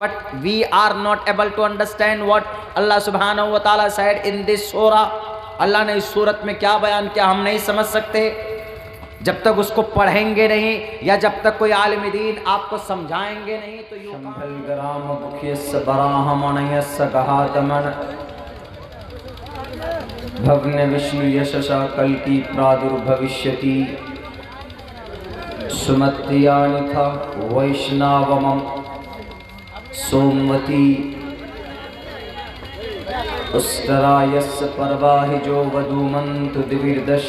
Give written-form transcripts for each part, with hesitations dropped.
But we are not able to understand what Allah subhanahu wa ta'ala said in this surah. अल्लाह ने इस सूरत में क्या बयान किया हम नहीं समझ सकते जब तक उसको पढ़ेंगे नहीं या जब तक कोई आलिम दीन आपको समझाएंगे नहीं। तो भग्न विष्णु यशसा कल की प्रादुर्भविष्यति सुमत्यानिथा वैष्णवमं सोमवती उस्तरायस्य पर्वाहिजो वधूमन्तु दिविर्दश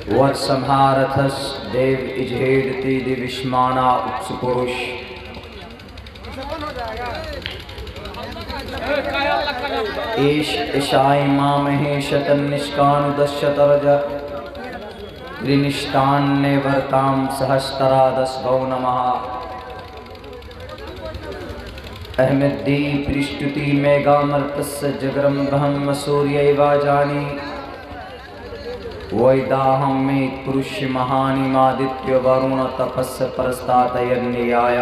वर्षमहारथस देव इजेडति दिविष्माना उत्सुपुरुष। एष ईशाय मामहे शतन्निष्कानुदश्यतर्ज त्रिनिष्ठान्ने वर्तां सहस्त्रादस्भौ नमः। अहमद्दी पृष्टुति मेघामर्तस्य जगरं ब्रह्म सूर्यैवाजानि वैदाहं मे पुरुष महानिमादित्य वरुण तपस्य परस्तातयन्याय।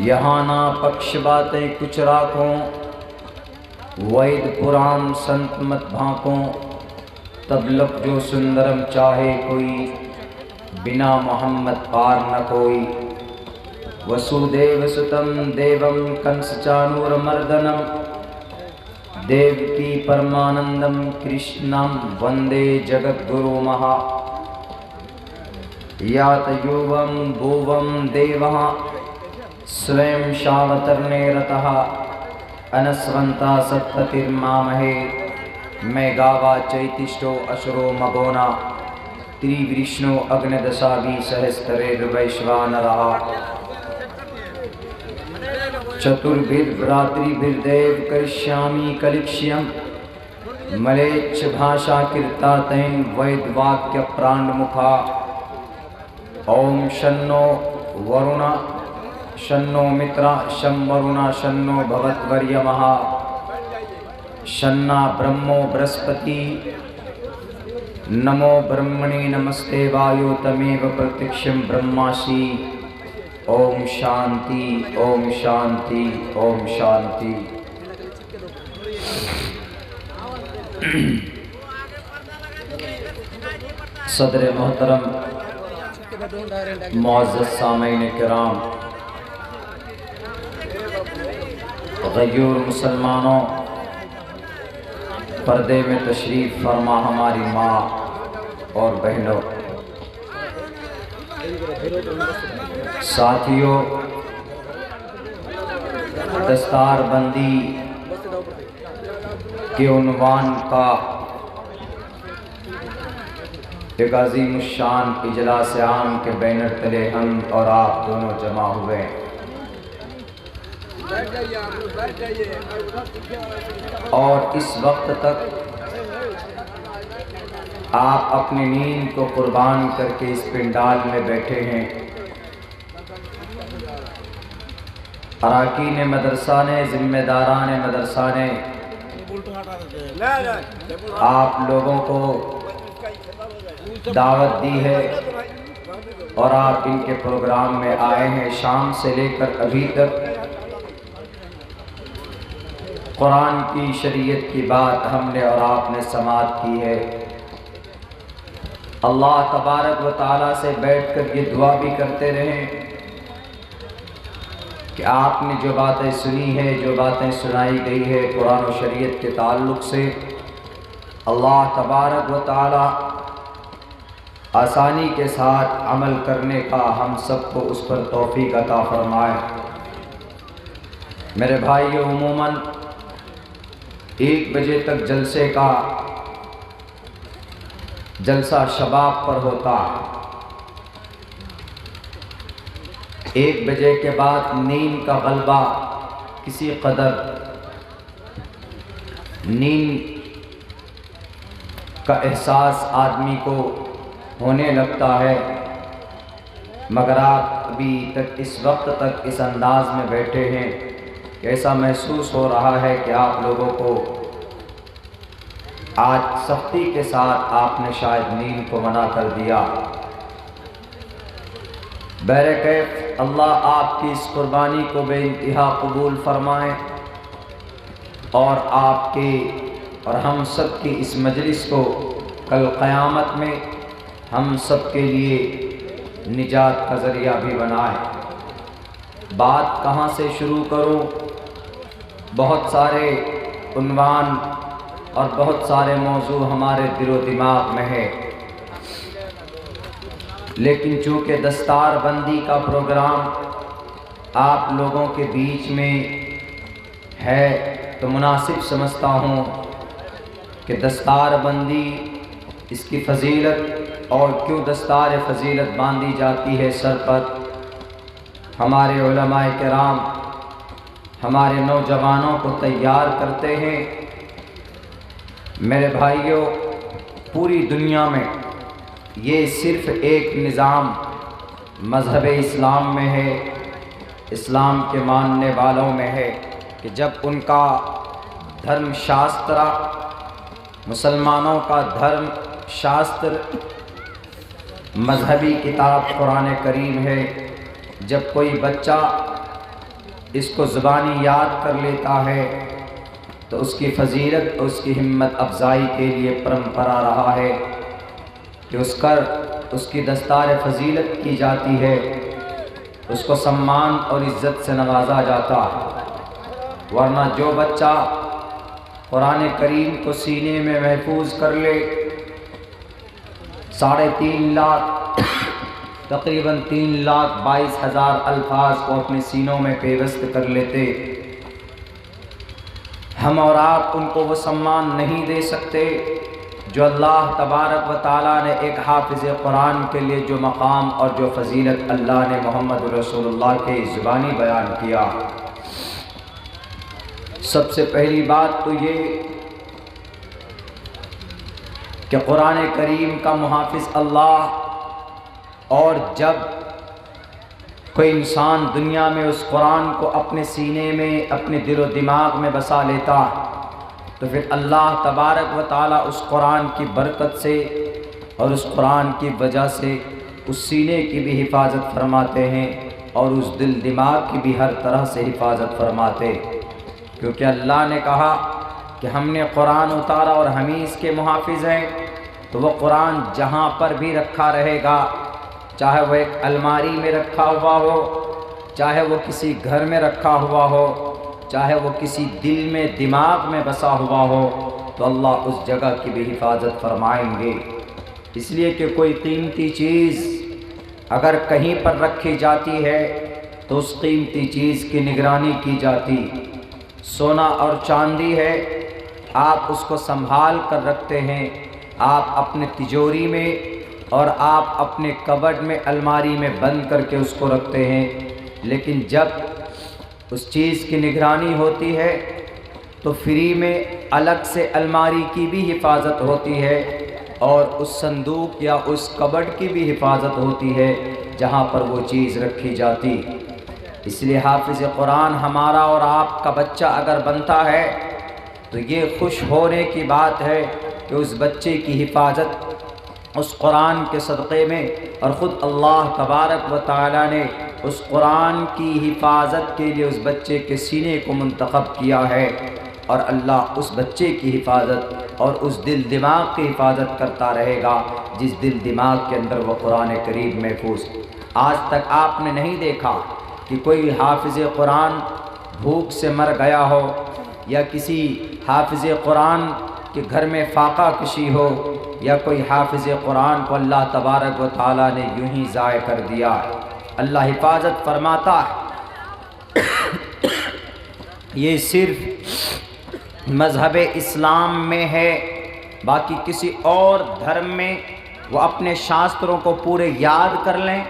यहाँ ना पक्ष बातें कुछ राखो वैद पुराण संत मत भाको तब लग जो सुंदरम चाहे कोई बिना मोहम्मद पार न कोई। वसुदेव सुतम देवम कंस चाणूरमर्दनम देवकी परमानंदम कृष्णम वंदे जगद्गुरु महा। यात युवम भुवम देवः स्वयं शावतरणे रतः अनस्वंता सत्पतिर्मामहे मैं गावा चैतिष्ठो असुरो मगोना त्रिवृष्णो अग्नदशाभि सहस्रेर्वैश्वानरः। चतुर्भिर्भ्रातृभिर्देव करिष्यामि कलिक्ष्यं मलेच्छ भाषा कीर्तातेन वैद्वाक्य प्राणमुखा। ओम शन्नो वरुण शन्नो मित्रा शं वरुणा शन्नो भवत्वर्यमः। शन्ना ब्रह्मो बृहस्पति नमो ब्रह्मणे नमस्ते वायो तमेव प्रत्यक्षं ब्रह्मासि। ओम शांति ओम शांति ओम शांति। सदर मोहतरम मुअज़्ज़ज़ सामीन किराम, गयूर मुसलमानों, पर्दे में तशरीफ़ फरमा हमारी माँ और बहनों, साथियों, दस्तारबंदी के उन्वान का एक अज़ीमुश्शान इजलास आम के बैनर तले हम और आप दोनों जमा हुए। और इस वक्त तक आप अपनी नींद को कुर्बान करके इस पिंडाल में बैठे हैं। अराकीन मदरसा ने, जिम्मेदारान मदरसा ने आप लोगों को दावत दी है और आप इनके प्रोग्राम में आए हैं। शाम से लेकर अभी तक कुरान की शरीयत की बात हमने और आपने समाअत की है। अल्लाह तबारक व तआला से बैठकर ये दुआ भी करते रहें कि आपने जो बातें सुनी है, जो बातें सुनाई गई है कुरान और शरीयत के ताल्लुक़ से, अल्लाह तबारक व तआला आसानी के साथ अमल करने का हम सबको उस पर तौफीक अता फरमाए। मेरे भाइयों, उमूमन 1 बजे तक जलसा शबाब पर होता। 1 बजे के बाद नींद का गलबा, किसी कदर नींद का एहसास आदमी को होने लगता है, मगर आप अभी तक इस वक्त तक इस अंदाज में बैठे हैं कि ऐसा महसूस हो रहा है कि आप लोगों को आज सख्ती के साथ आपने शायद नींद को मना कर दिया। बहरकैफ अल्लाह आपकी इस कुर्बानी को बेइंतहा कबूल फरमाए और आपके और हम सब की इस मजलिस को कल क़यामत में हम सब के लिए निजात का ज़रिया भी बनाए। बात कहाँ से शुरू करूँ? बहुत सारे उन्वान और बहुत सारे मौजू हमारे दिलो दिमाग में है, लेकिन चूँकि दस्तार बंदी का प्रोग्राम आप लोगों के बीच में है तो मुनासिब समझता हूँ कि दस्तार बंदी इसकी फ़जीलत और क्यों दस्तार फ़जीलत बांधी जाती है सर पर, हमारे उलमाए किराम हमारे नौजवानों को तैयार करते हैं। मेरे भाइयों, पूरी दुनिया में ये सिर्फ़ एक निज़ाम मज़हब इस्लाम में है, इस्लाम के मानने वालों में है कि जब उनका धर्म शास्त्र, मुसलमानों का धर्म शास्त्र मज़हबी किताब कुरान करीम है, जब कोई बच्चा इसको ज़ुबानी याद कर लेता है तो उसकी फ़जीलत और उसकी हिम्मत अफजाई के लिए परंपरा रहा है कि उसकी दस्तार फ़जीलत की जाती है, उसको सम्मान और इज़्ज़त से नवाजा जाता है। वरना जो बच्चा कुरान करीम को सीने में महफूज कर ले, 3.5 लाख तकरीबन 3,22,000 अल्फाज को अपने सीनों में पेवस्त कर लेते, हम और आप उनको वो सम्मान नहीं दे सकते जो अल्लाह तबारक व ताला ने एक हाफिज़ कुरान के लिए जो मकाम और जो फ़जीलत अल्लाह ने मोहम्मद रसूलुल्लाह के ज़ुबानी बयान किया। सबसे पहली बात तो ये कि कुरान करीम का मुहाफ़िज़ अल्लाह, और जब कोई इंसान दुनिया में उस कुरान को अपने सीने में अपने दिलो दिमाग में बसा लेता तो फिर अल्लाह तबारक व ताला उस कुरान की बरकत से और उस कुरान की वजह से उस सीने की भी हिफाजत फरमाते हैं और उस दिल दिमाग की भी हर तरह से हिफाजत फरमाते, क्योंकि अल्लाह ने कहा कि हमने कुरान उतारा और हम ही इसके मुहाफ़िज़ हैं। तो वह कुरान जहाँ पर भी रखा रहेगा, चाहे वह एक अलमारी में रखा हुआ हो, चाहे वो किसी घर में रखा हुआ हो, चाहे वो किसी दिल में दिमाग में बसा हुआ हो, तो अल्लाह उस जगह की भी हिफाजत फरमाएंगे। इसलिए कि कोई कीमती चीज़ अगर कहीं पर रखी जाती है तो उस कीमती चीज़ की निगरानी की जाती। सोना और चांदी है, आप उसको संभाल कर रखते हैं, आप अपने तिजोरी में और आप अपने कबर्ड में अलमारी में बंद करके उसको रखते हैं, लेकिन जब उस चीज़ की निगरानी होती है तो फ्री में अलग से अलमारी की भी हिफाजत होती है और उस संदूक या उस कबर्ड की भी हिफाजत होती है जहाँ पर वो चीज़ रखी जाती। इसलिए हाफिज़ कुरान हमारा और आपका बच्चा अगर बनता है तो ये खुश होने की बात है कि उस बच्चे की हिफाजत उस कुरान के सदक़े में, और ख़ुद अल्लाह तबारक व ताला ने उस कुरान की हिफाजत के लिए उस बच्चे के सीने को मुंतखब किया है, और अल्लाह उस बच्चे की हिफाजत और उस दिल दिमाग की हिफाजत करता रहेगा जिस दिल दिमाग के अंदर वह कुरान करीम महफूज। आज तक आपने नहीं देखा कि कोई हाफिज़ कुरान भूख से मर गया हो या किसी हाफिज़ कुरान के घर में फाका कशी हो या कोई हाफिज़ कुरान को अल्लाह तबारक व ताला ने यूं ही ज़ाय कर दिया। अल्लाह हिफाजत फरमाता है। ये सिर्फ मज़हब इस्लाम में है, बाकी किसी और धर्म में वो अपने शास्त्रों को पूरे याद कर लें,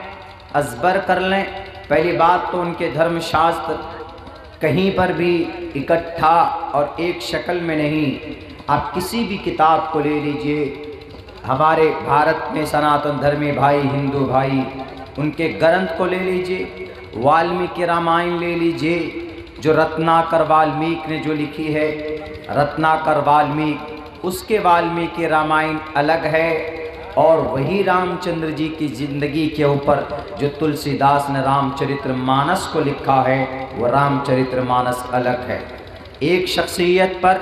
अज़बर कर लें। पहली बात तो उनके धर्म शास्त्र कहीं पर भी इकट्ठा और एक शक्ल में नहीं। आप किसी भी किताब को ले लीजिए, हमारे भारत में सनातन धर्मी भाई, हिंदू भाई, उनके ग्रंथ को ले लीजिए, वाल्मीकि रामायण ले लीजिए, जो रत्नाकर वाल्मीकि ने जो लिखी है, रत्नाकर वाल्मीकि, उसके वाल्मीकि रामायण अलग है और वही रामचंद्र जी की ज़िंदगी के ऊपर जो तुलसीदास ने रामचरितमानस को लिखा है, वो रामचरितमानस अलग है। एक शख्सियत पर,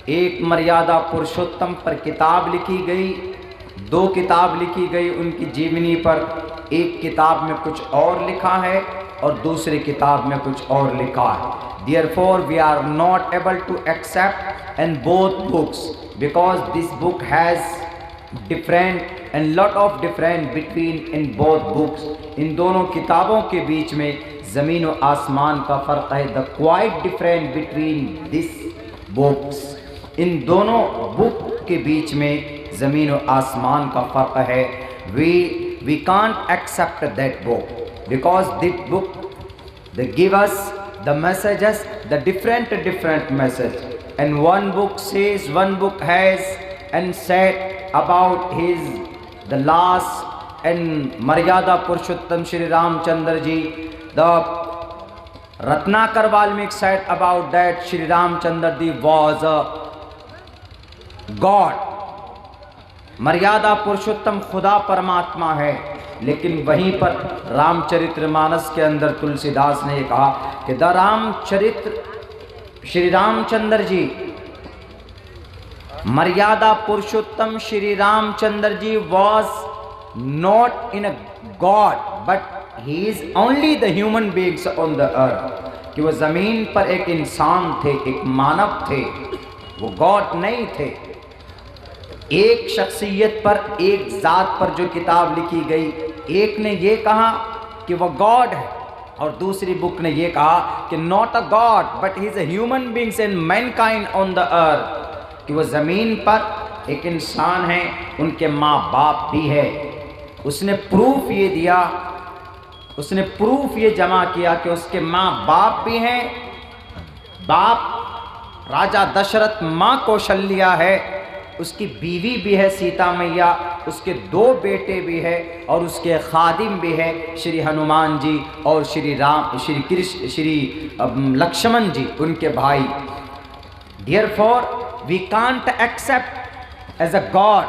एक मर्यादा पुरुषोत्तम पर किताब लिखी गई, 2 किताब लिखी गई उनकी जीवनी पर। एक किताब में कुछ और लिखा है और दूसरी किताब में कुछ और लिखा है। Therefore, we are not able to accept in both books because this book has different and lot of different between in both books. इन दोनों किताबों के बीच में ज़मीन व आसमान का फ़र्क है। The quite different between these books. इन दोनों बुक के बीच में ज़मीन व आसमान का फ़र्क है। We can't accept that book because that book they give us the messages, the different message, and one book says, one book has and said about his the last and Maryada Purushottam Shri Ramchandra ji. The Ratnakar Valmiki said about that Shri Ramchandra ji was a God. मर्यादा पुरुषोत्तम खुदा परमात्मा है। लेकिन वहीं पर रामचरितमानस के अंदर तुलसीदास ने ये कहा कि द रामचरित्र श्री रामचंद्र जी, मर्यादा पुरुषोत्तम Shri Ramchandra ji was not in a god but he is only the human beings on the earth. कि वो ज़मीन पर एक इंसान थे, एक मानव थे, वो गॉड नहीं थे। एक शख्सियत पर, एक ज़ात पर जो किताब लिखी गई, एक ने ये कहा कि वह गॉड है और दूसरी बुक ने ये कहा कि not a god but he is a human beings and Mankind on the earth. कि वह ज़मीन पर एक इंसान है, उनके माँ बाप भी है। उसने प्रूफ ये दिया, उसने प्रूफ ये जमा किया कि उसके माँ बाप भी हैं। बाप राजा दशरथ, माँ कौशल्या है, उसकी बीवी भी है सीता मैया, उसके 2 बेटे भी है और उसके खादिम भी है श्री हनुमान जी और श्री राम, श्री कृष्ण, श्री लक्ष्मण जी, उनके भाई। Therefore, we can't accept as a God।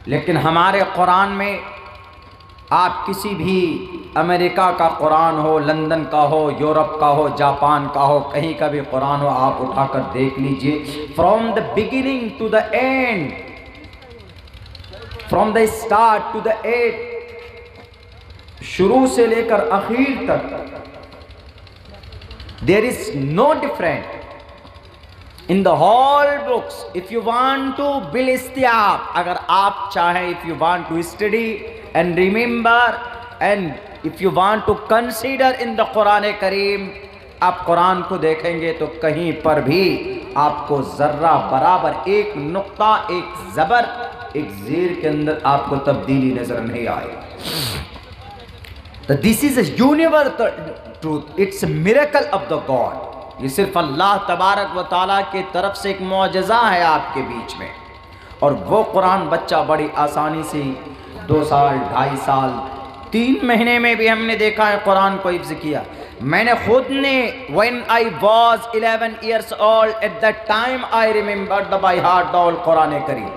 लेकिन हमारे कुरान में आप किसी भी अमेरिका का कुरान हो, लंदन का हो, यूरोप का हो, जापान का हो, कहीं का भी कुरान हो, आप उठाकर देख लीजिए। From the beginning to the end, from the start to the end, शुरू से लेकर आखिर तक, there is no different in the whole books. If you want to बिल इस्तियाब, अगर आप चाहें, if you want to study and remember and if you want to consider in the Quran Kareem, आप कुरान को देखेंगे तो कहीं पर भी आपको ज़र्रा बराबर, एक नुक्ता, एक ज़बर, एक ज़ेर के अंदर आपको तब्दीली नज़र नहीं आएगी। तो this is a universal truth, it's a miracle of the God. ये सिर्फ अल्लाह तबारक व ताला की तरफ से एक मौजज़ा है आपके बीच में। और वो कुरान बच्चा बड़ी आसानी से 2 साल, 2.5 साल, 3 महीने में भी हमने देखा है कुरान को हिफ्ज़ किया। मैंने खुद ने when I was 11 years old at that time I remembered the by heart the whole Quran करीम।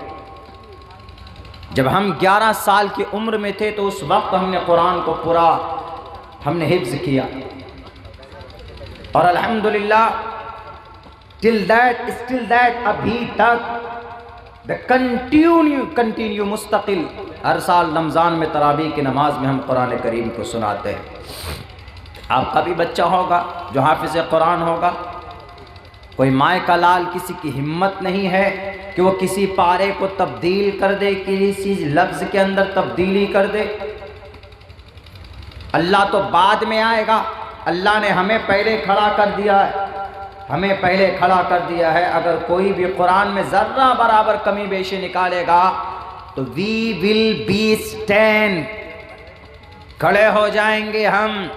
जब हम 11 साल की उम्र में थे तो उस वक्त हमने कुरान को पूरा हमने हिफ्ज़ किया। और अल्हम्दुलिल्लाह till that अभी तक कंटिन्यू मुस्तकिल हर साल रमज़ान में तरावी की नमाज में हम कुरान करीम को सुनाते हैं। आपका भी बच्चा होगा जो हाफिज़ कुरान होगा, कोई माए का लाल, किसी की हिम्मत नहीं है कि वो किसी पारे को तब्दील कर दे, किसी लफ्ज़ के अंदर तब्दीली कर दे। अल्लाह तो बाद में आएगा, अल्लाह ने हमें पहले खड़ा कर दिया है, हमें पहले खड़ा कर दिया है। अगर कोई भी कुरान में ज़र्रा बराबर कमी बेशी निकालेगा तो वी विल बी स्टैंड, खड़े हो जाएंगे हम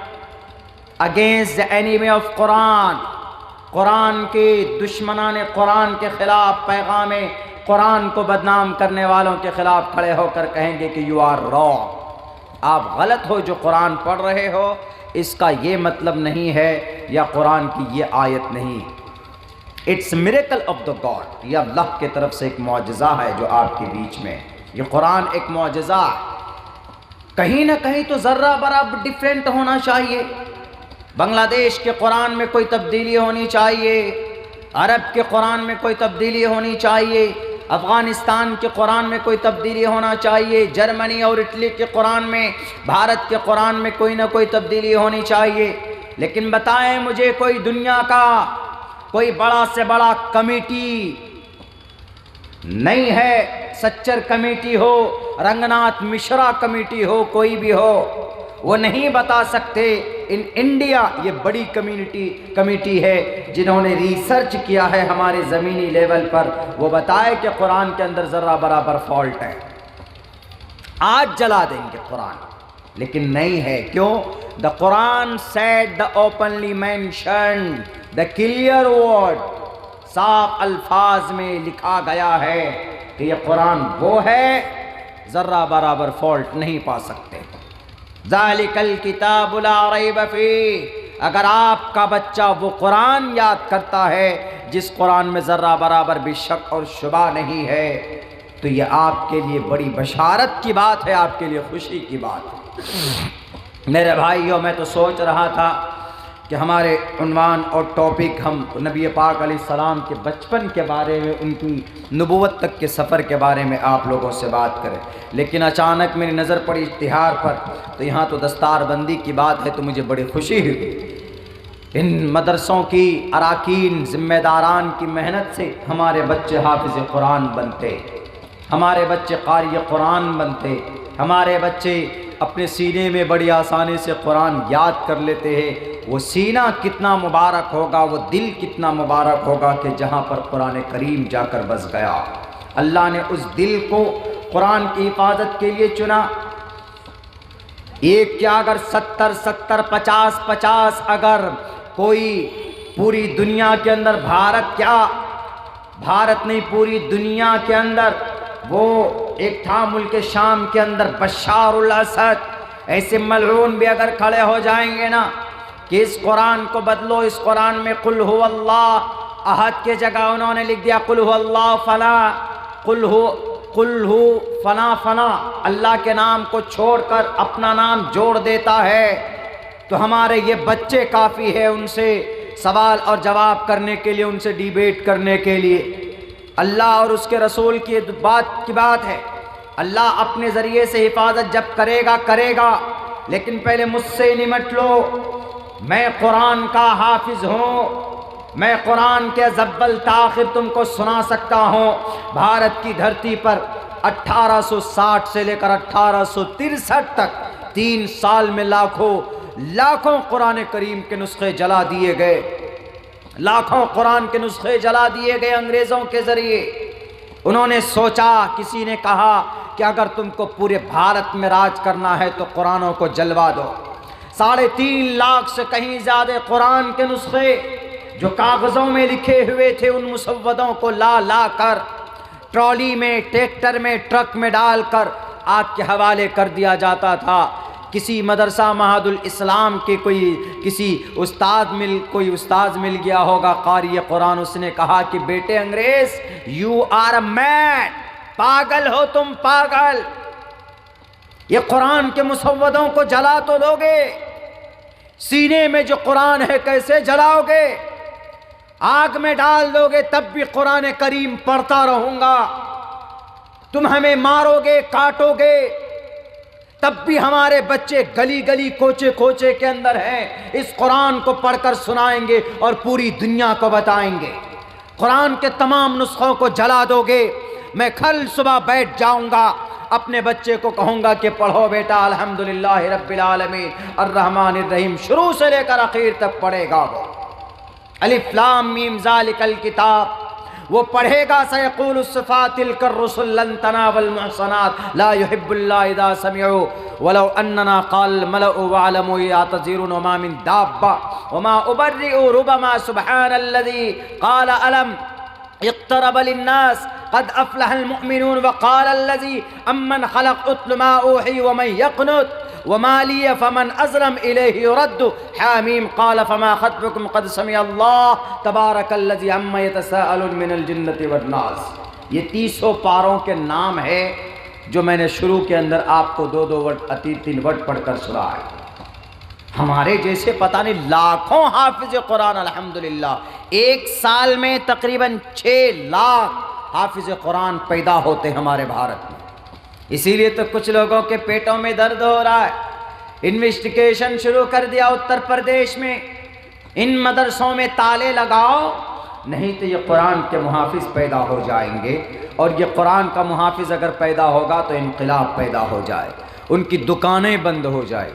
against the enemy of Quran, Quran के दुश्मनाने कुरान के ख़िलाफ़, पैगाम कुरान को बदनाम करने वालों के ख़िलाफ़ खड़े होकर कहेंगे कि यू आर रॉन्ग, आप गलत हो जो कुरान पढ़ रहे हो, इसका ये मतलब नहीं है, या कुरान की ये आयत नहीं। It's miracle of the God, ये अल्लाह के तरफ से एक मौजज़ा है जो आपके बीच में। ये कुरान एक मौजज़ा है। कहीं ना कहीं तो ज़र्रा बराबर डिफरेंट होना चाहिए। बांग्लादेश के कुरान में कोई तब्दीली होनी चाहिए, अरब के कुरान में कोई तब्दीली होनी चाहिए, अफ़गानिस्तान के कुरान में कोई तब्दीली होना चाहिए, जर्मनी और इटली के कुरान में, भारत के कुरान में कोई ना कोई तब्दीली होनी चाहिए। लेकिन बताएं मुझे, कोई दुनिया का कोई बड़ा से बड़ा कमेटी नहीं है, सच्चर कमेटी हो, रंगनाथ मिश्रा कमेटी हो, कोई भी हो, वो नहीं बता सकते इन इंडिया ये बड़ी कमेटी है जिन्होंने रिसर्च किया है हमारे ज़मीनी लेवल पर, वो बताए कि कुरान के अंदर ज़रा बराबर फॉल्ट है। आज जला देंगे कुरान, लेकिन नहीं है। क्यों? The Quran said the openly mentioned the clear word, साफ अल्फाज में लिखा गया है कि यह कुरान वो है, ज़र्रा बराबर फॉल्ट नहीं पा सकते। ज़ालिकल किताबु ला रैब फीह, अगर आपका बच्चा वो कुरान याद करता है जिस कुरान में ज़र्रा बराबर भी शक और शुबा नहीं है, तो ये आपके लिए बड़ी बशारत की बात है, आपके लिए खुशी की बात है। मेरे भाइयों, मैं तो सोच रहा था कि हमारे उन्वान और टॉपिक हम नबी पाक अलैहिस्सलाम के बचपन के बारे में, उनकी नबूवत तक के सफ़र के बारे में आप लोगों से बात करें, लेकिन अचानक मेरी नज़र पड़ी इश्तिहार पर, तो यहाँ तो दस्तारबंदी की बात है, तो मुझे बड़ी खुशी हुई। इन मदरसों की अराकीन ज़िम्मेदारान की मेहनत से हमारे बच्चे हाफिज़ कुरान बनते, हमारे बच्चे कारी कुरान बनते, हमारे बच्चे अपने सीने में बड़ी आसानी से कुरान याद कर लेते हैं। वो सीना कितना मुबारक होगा, वो दिल कितना मुबारक होगा कि जहाँ पर कुरान करीम जाकर बस गया। अल्लाह ने उस दिल को कुरान की हिफाजत के लिए चुना। एक क्या, अगर 70-70, 50-50, अगर कोई पूरी दुनिया के अंदर, भारत नहीं पूरी दुनिया के अंदर, वो एक था मुल्क शाम के अंदर बशारुल असद, ऐसे मलऊन भी अगर खड़े हो जाएंगे ना कि इस कुरान को बदलो, इस कुरान में कुल हु अल्लाह अहद के जगह उन्होंने लिख दिया कुल हु अल्लाह फला, कुल हु फला फला, अल्लाह के नाम को छोड़कर अपना नाम जोड़ देता है, तो हमारे ये बच्चे काफ़ी है उनसे सवाल और जवाब करने के लिए, उनसे डिबेट करने के लिए। अल्लाह और उसके रसूल की बात है। अल्लाह अपने ज़रिए से हिफाजत जब करेगा, लेकिन पहले मुझसे निमट लो। मैं कुरान का हाफिज़ हूँ, मैं कुरान के ज़ब्बल ताख़िर तुमको सुना सकता हूँ। भारत की धरती पर 1860 से लेकर 1863 तक 3 साल में लाखों कुरान करीम के नुस्खे जला दिए गए, लाखों कुरान के नुस्खे जला दिए गए अंग्रेज़ों के ज़रिए। उन्होंने सोचा, किसी ने कहा कि अगर तुमको पूरे भारत में राज करना है तो कुरानों को जलवा दो। 3.5 लाख से कहीं ज़्यादा कुरान के नुस्खे जो कागज़ों में लिखे हुए थे, उन मुसव्वदों को ला कर ट्रॉली में, ट्रैक्टर में, ट्रक में डालकर आग के हवाले कर दिया जाता था। किसी मदरसा महादुल इस्लाम के कोई उस्ताद मिल गया होगा कारी कुरान, उसने कहा कि बेटे अंग्रेज, यू आर मैड, पागल हो तुम, पागल, ये कुरान के मुसव्वदों को जला तो लोगे, सीने में जो कुरान है कैसे जलाओगे? आग में डाल दोगे तब भी कुरान करीम पढ़ता रहूंगा, तुम हमें मारोगे, काटोगे, तब भी हमारे बच्चे गली गली, कोचे कोचे के अंदर हैं, इस कुरान को पढ़कर सुनाएंगे और पूरी दुनिया को बताएंगे। कुरान के तमाम नुस्खों को जला दोगे, मैं कल सुबह बैठ जाऊंगा, अपने बच्चे को कहूंगा कि पढ़ो बेटा अल्हम्दुलिल्लाह रब्बिल आलमीन अर्रहमानिर रहीम, शुरू से लेकर आखिर तक पढ़ेगा वो। अलिफ लाम मीम ज़ालिकल किताब, वो पढ़ेगा। सयक़ूलु सिफ़ातिल कर्रुसुल लन तनावल मुहसनात ला युहिब्बुल्लाह इज़ा समिअू वलौ अन्नना क़ाल मलअु वअलमू यातज़िरून वमा मिन दाब्बा वमा उबर्रिउ रुबमा सुब्हानल्लज़ी क़ाल अलम इक़्तरब लिन्नास क़द अफ़लहल मुमिनून वक़ालल्लज़ी अम्मन ख़लक़ उत्लु मा ऊही वमन यक़नुत वमा लिय फमन अज़लम इलैहि युरद्दु हामीम क़ाल फमा ख़त्बुकुम क़द समिअल्लाह तबारकल्लज़ी अम्मा यतसाअलून मिनल जिन्नति वन्नास। ये 300 पारों के नाम है जो मैंने शुरू के अंदर आपको 2-2 वर्ड 3 वर्ड पढ़कर सुनाया। हमारे जैसे पता नहीं लाखों हाफिज कुरान अल्हम्दुलिल्लाह, एक साल में तकरीबन 6 लाख हाफिज कुरान पैदा होते हमारे भारत में। इसीलिए तो कुछ लोगों के पेटों में दर्द हो रहा है। इन्वेस्टिगेशन शुरू कर दिया उत्तर प्रदेश में, इन मदरसों में ताले लगाओ, नहीं तो ये कुरान के मुहाफिज पैदा हो जाएंगे, और ये कुरान का मुहाफिज अगर पैदा होगा तो इनकलाब पैदा हो जाए, उनकी दुकानें बंद हो जाए।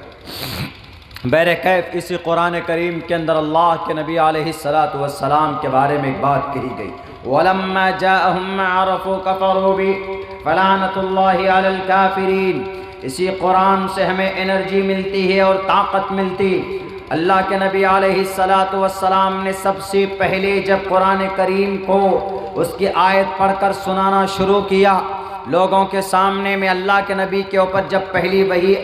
बहरकैफ इसी कुरान करीम के अंदर अल्लाह के नबी अलैहिस्सलातु वस्सलाम के बारे में एक बात कही गई, वलम्मा जाअहुम मा अरफू कफरू बि फलानतुल्लाहि अलल काफिरीन। इसी कुरान से हमें एनर्जी मिलती है और ताकत मिलती। अल्लाह के नबी अलैहिस्सलातु वस्सलाम ने सबसे पहले जब कुरान करीम को उसकी आयत पढ़कर सुनाना शुरू किया लोगों के सामने में, अल्लाह के नबी के ऊपर जब पहली वही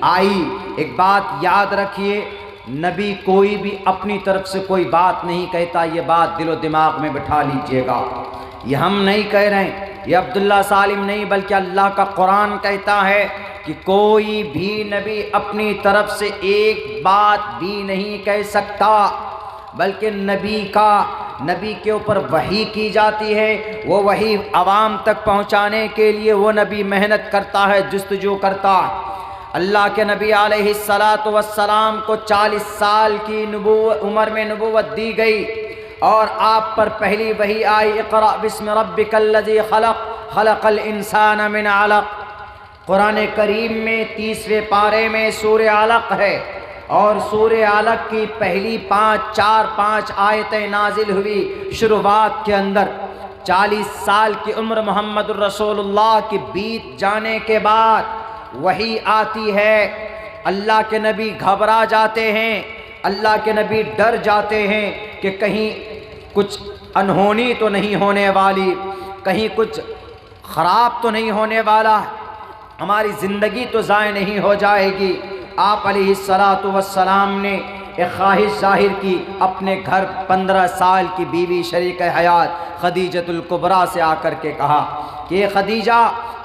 आई, एक बात याद रखिए, नबी कोई भी अपनी तरफ से कोई बात नहीं कहता, ये बात दिलो दिमाग में बिठा लीजिएगा। ये हम नहीं कह रहे हैं, ये अब्दुल्ला सालिम नहीं, बल्कि अल्लाह का कुरान कहता है कि कोई भी नबी अपनी तरफ से एक बात भी नहीं कह सकता, बल्कि नबी के ऊपर वही की जाती है, वो वही आवाम तक पहुंचाने के लिए वो नबी मेहनत करता है, जुस्तजू करता है। अल्लाह के नबी अलैहिस्सलातु वस्सलाम को 40 साल की उम्र में नबूवत दी गई, और आप पर पहली वही आई, इक़रा बिस्मि रब्बिकल्लज़ी खलक़ खलक़ल इंसान मिन अलक़। कुरान करीम में 30वें पारे में सूरह अलक़ है, और सूरह अलक़ की पहली 4-5 आयतें नाजिल हुई शुरुआत के अंदर। 40 साल की उम्र मोहम्मद रसूलुल्लाह की बीत जाने के बाद वही आती है। अल्लाह के नबी घबरा जाते हैं, अल्लाह के नबी डर जाते हैं कि कहीं कुछ अनहोनी तो नहीं होने वाली, कहीं कुछ ख़राब तो नहीं होने वाला, हमारी ज़िंदगी तो ज़ाय नहीं हो जाएगी। आप अलैहिस्सलातु वस्सलाम ने एक ख्वाहिश ज़ाहिर की, अपने घर 15 साल की बीवी शरीक हयात खदीजतुल कुबरा से आकर के कहा कि खदीजा,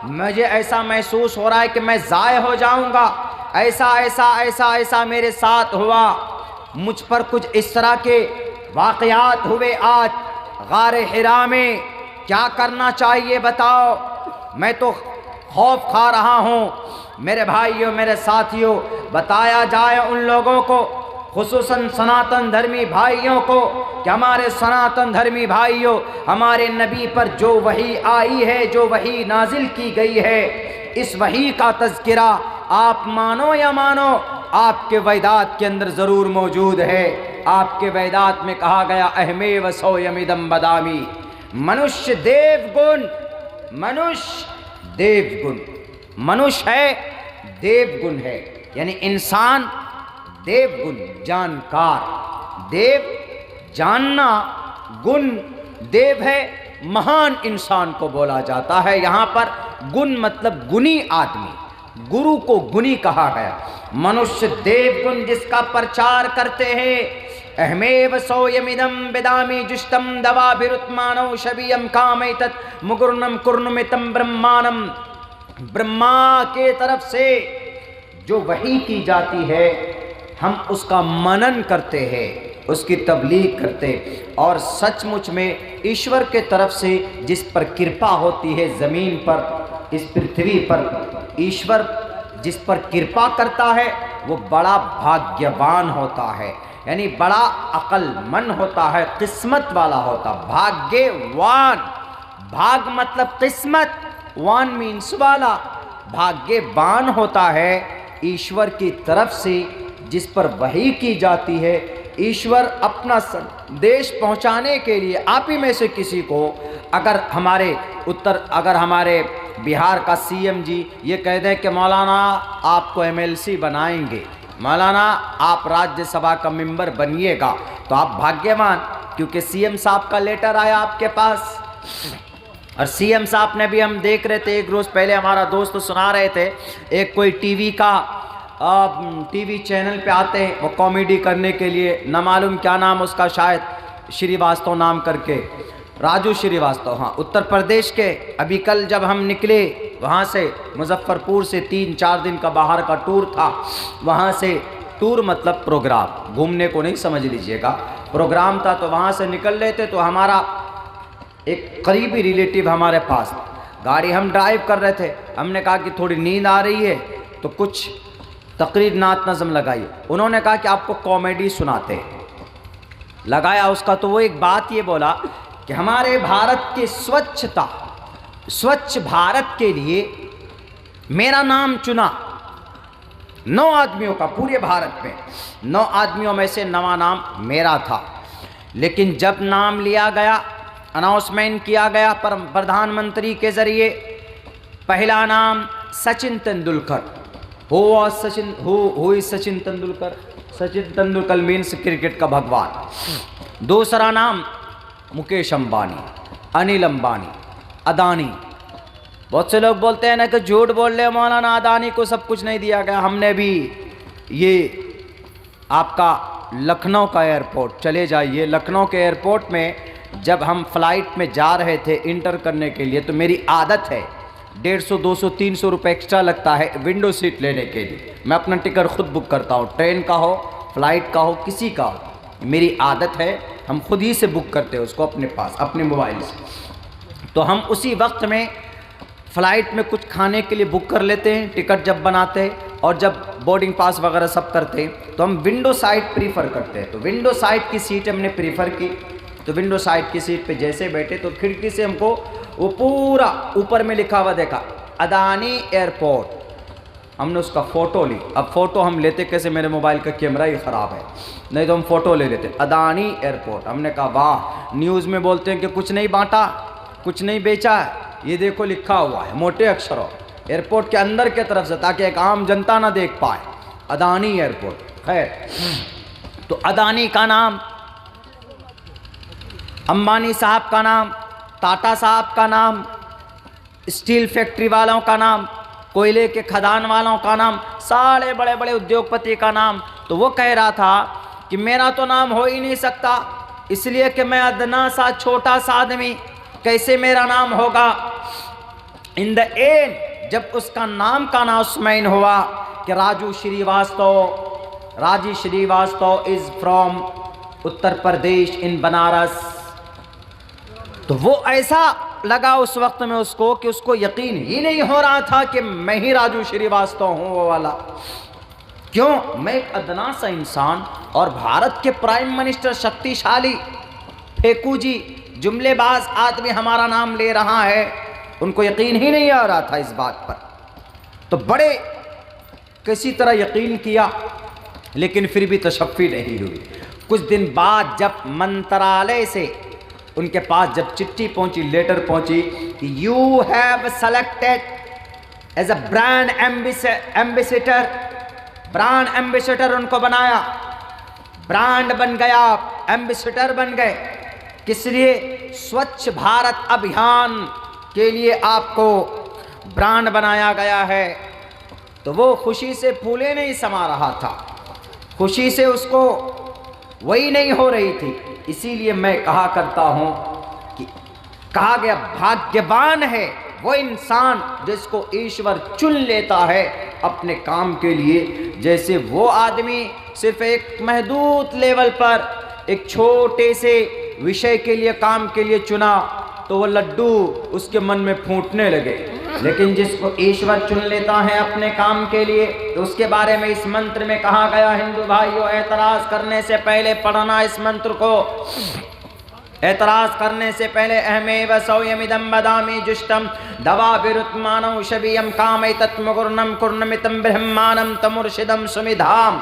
मुझे ऐसा महसूस हो रहा है कि मैं ज़ाय हो जाऊंगा, ऐसा मेरे साथ हुआ, मुझ पर कुछ इस तरह के वाक़यात हुए आज गारे हिरा में, क्या करना चाहिए बताओ, मैं तो खौफ खा रहा हूँ। मेरे भाइयों, मेरे साथियों, बताया जाए उन लोगों को, खुसूसन सनातन धर्मी भाइयों को, कि हमारे सनातन धर्मी भाइयों, हमारे नबी पर जो वही आई है, जो वही नाजिल की गई है, इस वही का तज़किरा आप मानो या मानो आपके वैदात के अंदर ज़रूर मौजूद है। आपके वैदात में कहा गया, अहमे व सोयमिदम बदामी, मनुष्य देवगुण, मनुष्य देवगुण, मनुष्य है देवगुण है, यानी इंसान देवगुण, जानकार, देव जानना, गुण देव है, महान इंसान को बोला जाता है। यहाँ पर गुण मतलब गुणी आदमी, गुरु को गुणी कहा गया। मनुष्य देवगुण जिसका प्रचार करते हैं, अहमेव सोयमिदम बिदामी जुष्टम दवाभिरुत्मानो शबीयम कामैतत् मुगुर्नम कुर्नुमितम ब्रह्मानम। ब्रह्मा के तरफ से जो वही की जाती है, हम उसका मनन करते हैं, उसकी तबलीग करते, और सचमुच में ईश्वर के तरफ से जिस पर कृपा होती है ज़मीन पर, इस पृथ्वी पर, ईश्वर जिस पर कृपा करता है वो बड़ा भाग्यवान होता है, यानी बड़ा अक्लमंद होता है, किस्मत वाला होता, भाग्यवान। भाग मतलब किस्मत, वान मीन्स वाला, भाग्यवान होता है ईश्वर की तरफ से जिस पर वही की जाती है। ईश्वर अपना संदेश पहुंचाने के लिए आप ही में से किसी को, अगर हमारे बिहार का सीएम जी ये कह दें कि मौलाना आपको एमएलसी बनाएंगे, मौलाना आप राज्यसभा का मेंबर बनिएगा, तो आप भाग्यवान, क्योंकि सीएम साहब का लेटर आया आपके पास। और सीएम साहब ने भी, हम देख रहे थे एक रोज़ पहले, हमारा दोस्त सुना रहे थे, एक कोई टीवी चैनल पे आते हैं वो कॉमेडी करने के लिए, न मालूम क्या नाम उसका, शायद श्रीवास्तव नाम करके, राजू श्रीवास्तव, हाँ, उत्तर प्रदेश के। अभी कल जब हम निकले वहाँ से, मुजफ्फरपुर से 3-4 दिन का बाहर का टूर था, वहाँ से टूर मतलब प्रोग्राम, घूमने को नहीं समझ लीजिएगा, प्रोग्राम था। तो वहाँ से निकल रहे थे तो हमारा एक करीबी रिलेटिव हमारे पास, गाड़ी हम ड्राइव कर रहे थे, हमने कहा कि थोड़ी नींद आ रही है तो कुछ तकरीर नात नज़म लगाई। उन्होंने कहा कि आपको कॉमेडी सुनाते हैं। लगाया उसका, तो वो एक बात ये बोला कि हमारे भारत की स्वच्छता, स्वच्छ भारत के लिए मेरा नाम चुना 9 आदमियों का, पूरे भारत में 9 आदमियों में से 9वां नाम मेरा था। लेकिन जब नाम लिया गया, अनाउंसमेंट किया गया पर प्रधानमंत्री के जरिए, पहला नाम Sachin Tendulkar. Who is Sachin Tendulkar? Sachin Tendulkar means cricket का भगवान। दूसरा नाम मुकेश अंबानी, अनिल अंबानी, अदानी। बहुत से लोग बोलते हैं ना कि झूठ बोल रहे मौलाना, अदानी को सब कुछ नहीं दिया गया। हमने भी ये आपका लखनऊ का एयरपोर्ट, चले जाइए लखनऊ के एयरपोर्ट में, जब हम फ्लाइट में जा रहे थे इंटर करने के लिए, तो मेरी आदत है 150, 200, 300 रुपये एक्स्ट्रा लगता है विंडो सीट लेने के लिए। मैं अपना टिकट खुद बुक करता हूँ, ट्रेन का हो, फ्लाइट का हो, किसी का हो, मेरी आदत है, हम खुद ही से बुक करते हैं उसको अपने पास, अपने मोबाइल से। तो हम उसी वक्त में फ़्लाइट में कुछ खाने के लिए बुक कर लेते हैं, टिकट जब बनाते हैं, और जब बोर्डिंग पास वगैरह सब करते हैं तो हम विंडो साइड प्रीफर करते हैं। तो विंडो साइड की सीट हमने प्रीफर की। तो विंडो साइड की सीट पे जैसे बैठे तो खिड़की से हमको वो पूरा ऊपर में लिखा हुआ देखा, अदानी एयरपोर्ट। हमने उसका फ़ोटो ली। अब फ़ोटो हम लेते कैसे, मेरे मोबाइल का कैमरा ही ख़राब है, नहीं तो हम फ़ोटो ले लेते। अदानी एयरपोर्ट। हमने कहा वाह, न्यूज़ में बोलते हैं कि कुछ नहीं बांटा, कुछ नहीं बेचा है, ये देखो लिखा हुआ है मोटे अक्षरों एयरपोर्ट के अंदर के तरफ से, ताकि एक आम जनता ना देख पाए, अदानी एयरपोर्ट। खैर, तो अदानी का नाम, अंबानी साहब का नाम, टाटा साहब का नाम, स्टील फैक्ट्री वालों का नाम, कोयले के खदान वालों का नाम, सारे बड़े बड़े उद्योगपति का नाम। तो वो कह रहा था कि मेरा तो नाम हो ही नहीं सकता, इसलिए कि मैं अदना सा छोटा सा आदमी, कैसे मेरा नाम होगा। इन द एंड जब उसका नाम का अनाउंसमेंट हुआ कि राजू श्रीवास्तव इज फ्रॉम उत्तर प्रदेश इन बनारस, तो वो ऐसा लगा उस वक्त में उसको कि उसको यकीन ही नहीं हो रहा था कि मैं ही राजू श्रीवास्तव हूँ वो वाला। क्यों? मैं एक अदना सा इंसान, और भारत के प्राइम मिनिस्टर शक्तिशाली फेकू जी, जुमलेबाज आदमी हमारा नाम ले रहा है, उनको यकीन ही नहीं आ रहा था इस बात पर। तो बड़े किसी तरह यकीन किया, लेकिन फिर भी तशफ़ी नहीं हुई। कुछ दिन बाद जब मंत्रालय से उनके पास जब चिट्ठी पहुंची, लेटर पहुंची कि you have selected as a brand ambassador, brand ambassador उनको बनाया, ब्रांड बन गया, एम्बेसडर बन गए। किस लिए? स्वच्छ भारत अभियान के लिए आपको ब्रांड बनाया गया है। तो वो खुशी से फूले नहीं समा रहा था, खुशी से उसको वही नहीं हो रही थी। इसीलिए मैं कहा करता हूँ कि कहा गया भाग्यवान है वो इंसान जिसको ईश्वर चुन लेता है अपने काम के लिए। जैसे वो आदमी सिर्फ एक महदूद लेवल पर एक छोटे से विषय के लिए, काम के लिए चुना, तो वो लड्डू उसके मन में फूटने लगे। लेकिन जिसको ईश्वर चुन लेता है अपने काम के लिए, तो उसके बारे में इस मंत्र में कहा गया। हिंदू भाइयों, एतराज करने से पहले पढ़ना इस मंत्र को। एतराज करने से पहले अहमेव सौयमिदं बदामि जुष्टम दवा विरुत्मानौ शबियम कामैतत्मुगुर्णम कुर्णमितं ब्रह्माणं तमुर्शिदं सुमिधाम,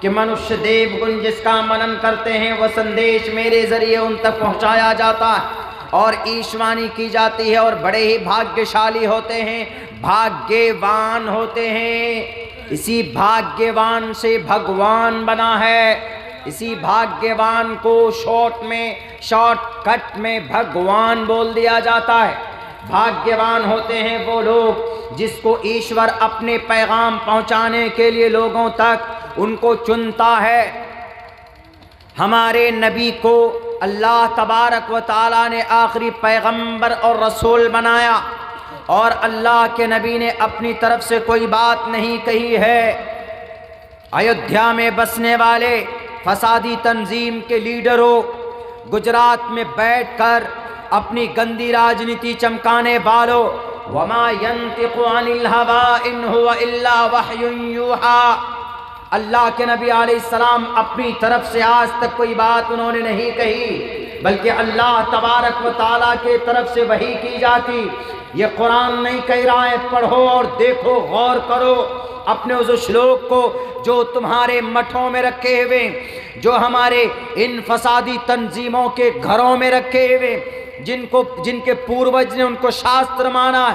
कि मनुष्य देव गुण जिसका मनन करते हैं वह संदेश मेरे जरिए उन तक पहुंचाया जाता है और ईशवाणी की जाती है, और बड़े ही भाग्यशाली होते हैं, भाग्यवान होते हैं। इसी भाग्यवान से भगवान बना है। इसी भाग्यवान को शॉर्टकट में भगवान बोल दिया जाता है। भाग्यवान होते हैं वो लोग जिसको ईश्वर अपने पैगाम पहुंचाने के लिए लोगों तक उनको चुनता है। हमारे नबी को अल्लाह तबारक व ताला ने आखिरी पैगंबर और रसूल बनाया और अल्लाह के नबी ने अपनी तरफ से कोई बात नहीं कही है। अयोध्या में बसने वाले फसादी तंजीम के लीडरों, गुजरात में बैठकर अपनी गंदी राजनीति चमकाने वालों, वमा यंतिकु अनिल हवा इन हुवा इल्ला वह्युन यूहा, अल्लाह के नबी अलैहिस्सलाम अपनी तरफ से आज तक कोई बात उन्होंने नहीं कही, बल्कि अल्लाह तबारक व ताला के तरफ से वही की जाती। ये कुरान नहीं कह रहा है, पढ़ो और देखो, गौर करो अपने उस श्लोक को जो तुम्हारे मठों में रखे हुए, जो हमारे इन फसादी तंजीमों के घरों में रखे हुए, जिनके पूर्वज ने उनको शास्त्र माना,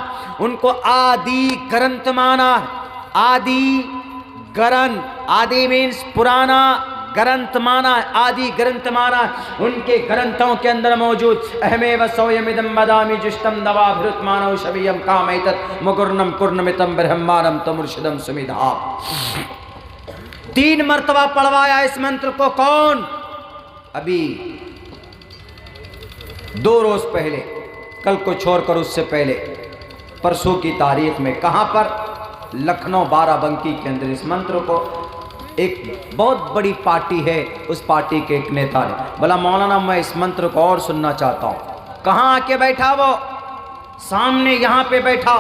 उनको आदि ग्रंथ माना। आदि ग्रंथ, आदि मीन्स पुराना, ग्रंथ माना, आदि ग्रंथ माना, उनके ग्रंथों के अंदर मौजूद अहमेव सोयमिदम बदामि जुष्टम दवाभृत मानव शबियम कामैतत मुकुर्नम कुर्नमितम ब्रह्मानम तमुर्शिदम सुमिधा। 3 मर्तबा पढ़वाया इस मंत्र को। कौन? अभी 2 रोज पहले, कल को छोड़कर उससे पहले परसों की तारीख में, कहां पर? लखनऊ बाराबंकी के अंदर इस मंत्र को एक बहुत बड़ी पार्टी है, उस पार्टी के एक नेता ने बोला, मौलाना मैं इस मंत्र को और सुनना चाहता हूं। कहां आके बैठा? वो सामने यहां पे बैठा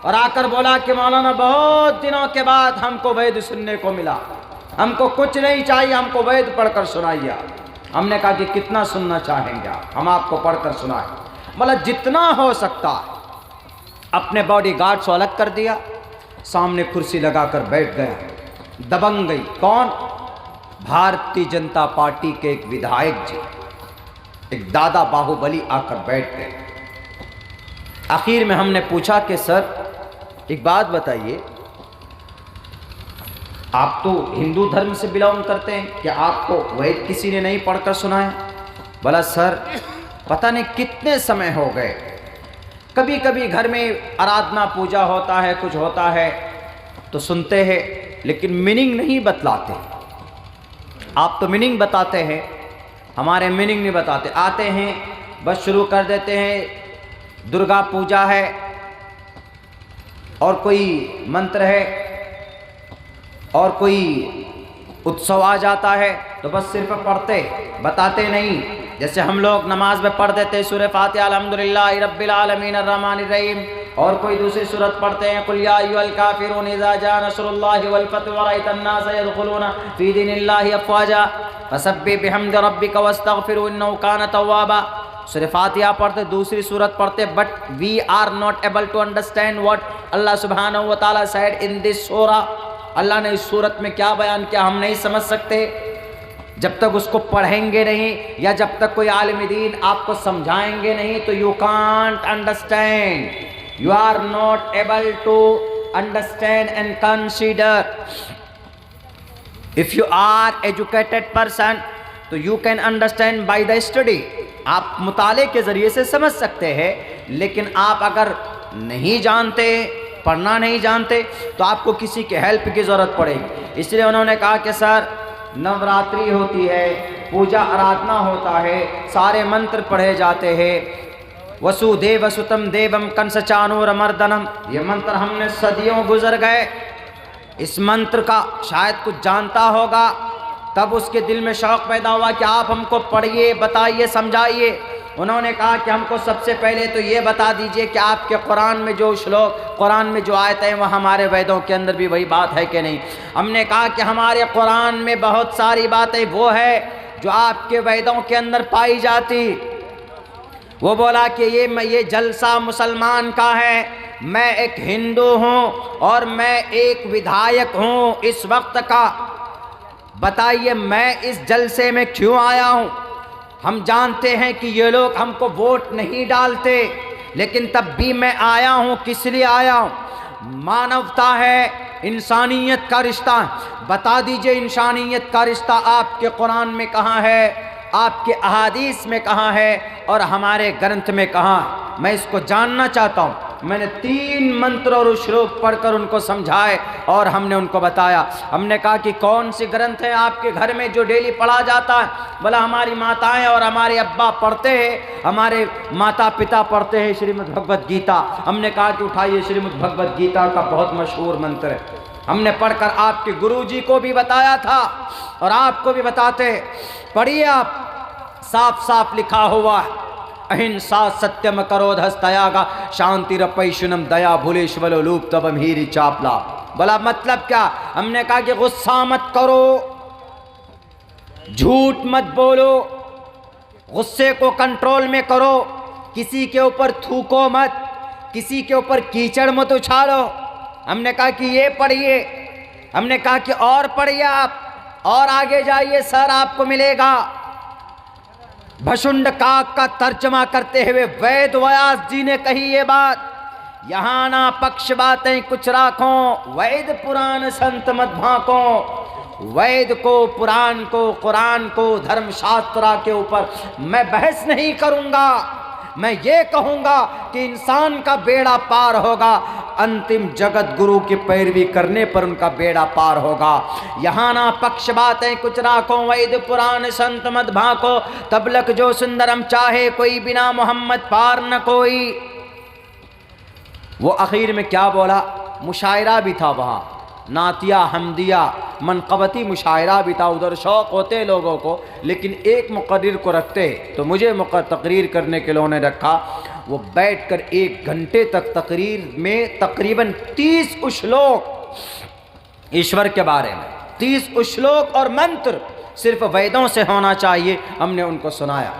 और आकर बोला कि मौलाना बहुत दिनों के बाद हमको वैद सुनने को मिला, हमको कुछ नहीं चाहिए, हमको वैद पढ़कर सुनाइए। हमने कहा कि कितना सुनना चाहेंगे आप? हम आपको पढ़कर सुनाएं। बोला जितना हो सकता है। अपने बॉडी गार्ड को अलग कर दिया, सामने कुर्सी लगाकर बैठ गया। दबंग गई। कौन? भारतीय जनता पार्टी के एक विधायक जी, एक दादा बाहुबली आकर बैठ गए। आखिर में हमने पूछा कि सर एक बात बताइए, आप तो हिंदू धर्म से बिलोंग करते हैं, क्या आपको वैद किसी ने नहीं पढ़कर सुनाया? बोला सर पता नहीं कितने समय हो गए, कभी कभी घर में आराधना पूजा होता है, कुछ होता है तो सुनते हैं, लेकिन मीनिंग नहीं बतलाते। आप तो मीनिंग बताते हैं, हमारे मीनिंग नहीं बताते। आते हैं बस शुरू कर देते हैं, दुर्गा पूजा है और कोई मंत्र है और कोई उत्सव आ जाता है तो बस सिर्फ पढ़ते, बताते नहीं। जैसे हम लोग नमाज में पढ़ देते सूरह फातिहा अल्हम्दुलिल्लाहि रब्बिल आलमीन अर्रहमानिर रहीम, और कोई दूसरी सूरत पढ़ते हैं कुल या अय्युहल काफिरून इज़ा जा नस्रुल्लाहि वल फतह व रअयतन नास यदखुलूना फी दीनिल्लाहि अफ़वाजा फसब्बिह बिहम्दि रब्बिका वस्तगफिरहु इन्नहु कान तव्वाबा। सूरह फातिहा पढ़ते, दूसरी सूरत पढ़ते, but we are not able to understand what Allah सुब्हानहू व तआला सेड इन दिस सूरा। अल्लाह ने इस सूरत में क्या बयान किया हम नहीं समझ सकते जब तक उसको पढ़ेंगे नहीं, या जब तक कोई आलिम दीन आपको समझाएंगे नहीं, तो you can't understand, you are not able to understand and consider. If you are educated person तो you can understand by the study, आप मुताले के जरिए से समझ सकते हैं, लेकिन आप अगर नहीं जानते, पढ़ना नहीं जानते, तो आपको किसी के हेल्प की ज़रूरत पड़ेगी। इसलिए उन्होंने कहा कि सर नवरात्रि होती है, पूजा आराधना होता है, सारे मंत्र पढ़े जाते हैं, वसुदेव सुतम देवम कंस चाणूरमर्दनम, ये मंत्र हमने सदियों गुजर गए। इस मंत्र का शायद कुछ जानता होगा, तब उसके दिल में शौक़ पैदा हुआ कि आप हमको पढ़िए, बताइए, समझाइए। उन्होंने कहा कि हमको सबसे पहले तो ये बता दीजिए कि आपके कुरान में जो श्लोक, कुरान में जो आयत है, वह हमारे वेदों के अंदर भी वही बात है कि नहीं। हमने कहा कि हमारे कुरान में बहुत सारी बातें वो है जो आपके वेदों के अंदर पाई जाती। वो बोला कि ये जलसा मुसलमान का है, मैं एक हिंदू हूँ और मैं एक विधायक हूँ इस वक्त का, बताइए मैं इस जलसे में क्यों आया हूँ। हम जानते हैं कि ये लोग हमको वोट नहीं डालते, लेकिन तब भी मैं आया हूँ, किस लिए आया हूँ? मानवता है, इंसानियत का रिश्ता। बता दीजिए इंसानियत का रिश्ता आपके कुरान में कहाँ है, आपके अहादीस में कहाँ है और हमारे ग्रंथ में कहाँ? मैं इसको जानना चाहता हूँ। मैंने 3 मंत्र और श्लोक पढ़कर उनको समझाए और हमने उनको बताया। हमने कहा कि कौन सी ग्रंथ है आपके घर में जो डेली पढ़ा जाता है? बोला हमारी माताएं और हमारे अब्बा पढ़ते हैं, हमारे माता पिता पढ़ते हैं श्रीमद् भगवत गीता। हमने कहा कि उठाइए, श्रीमद् भगवत गीता का बहुत मशहूर मंत्र है, हमने पढ़कर आपके गुरुजी को भी बताया था और आपको भी बताते। पढ़िए आप, साफ साफ लिखा हुआ है, अहिंसा सत्यम करोध हस्तयागा शांति रपैशुनम दया भूलेश्वलो लूप तबम हीरी चापला। बोला मतलब क्या? हमने कहा कि गुस्सा मत करो, झूठ मत बोलो, गुस्से को कंट्रोल में करो, किसी के ऊपर थूको मत, किसी के ऊपर कीचड़ मत उछालो। हमने कहा कि ये पढ़िए। हमने कहा कि और पढ़िए आप, और आगे जाइए सर, आपको मिलेगा। भशुंड काक का तर्जमा करते हुए वेद व्यास जी ने कही ये बात, यहाँ ना पक्ष बातें कुछ राखो, वैद पुराण संत मत भाको। वैद को, पुराण को, कुरान को, धर्मशास्त्र के ऊपर मैं बहस नहीं करूंगा। मैं ये कहूंगा कि इंसान का बेड़ा पार होगा, अंतिम जगत गुरु की पैरवी करने पर उनका बेड़ा पार होगा। यहाँ ना पक्ष बातें कुछ राखो, वैद पुराण संत मत भाको, तबलक जो सुंदरम चाहे कोई, बिना मोहम्मद पार न कोई। वो आखिर में क्या बोला? मुशायरा भी था वहाँ, नातिया हमदिया मनकबती मुशायरा भी था। उधर शौक़ होते लोगों को, लेकिन एक मुकर्रिर को रखते, तो मुझे तकरीर करने के लोगों ने रखा। वो बैठकर 1 घंटे तक तकरीर में तकरीबन 30 श्लोक ईश्वर के बारे में, 30 श्लोक और मंत्र सिर्फ वेदों से होना चाहिए, हमने उनको सुनाया।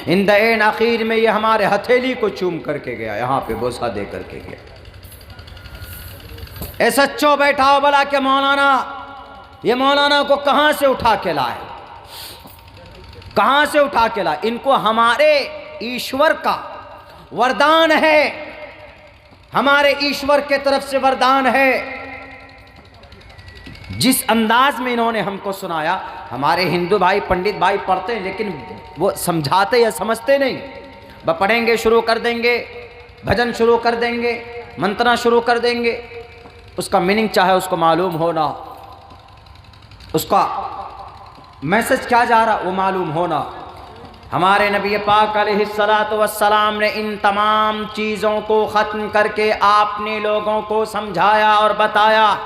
इन द एंड आखिर में ये हमारे हथेली को चूम करके गया, यहाँ पे बोसा दे करके गया। ए सच्चो बैठा हो, बोला कि मौलाना, ये मौलाना को कहाँ से उठा के लाए, कहाँ से उठा के लाए? इनको हमारे ईश्वर का वरदान है, हमारे ईश्वर के तरफ से वरदान है। जिस अंदाज में इन्होंने हमको सुनाया, हमारे हिंदू भाई पंडित भाई पढ़ते हैं, लेकिन वो समझाते या समझते नहीं। वह पढ़ेंगे, शुरू कर देंगे, भजन शुरू कर देंगे, मंत्रा शुरू कर देंगे, उसका मीनिंग चाहे उसको मालूम होना, उसका मैसेज क्या जा रहा वो मालूम होना। हमारे नबी पाक अलैहिस्सलातु वस्सलाम ने इन तमाम चीज़ों को ख़त्म करके आपने लोगों को समझाया और बताया।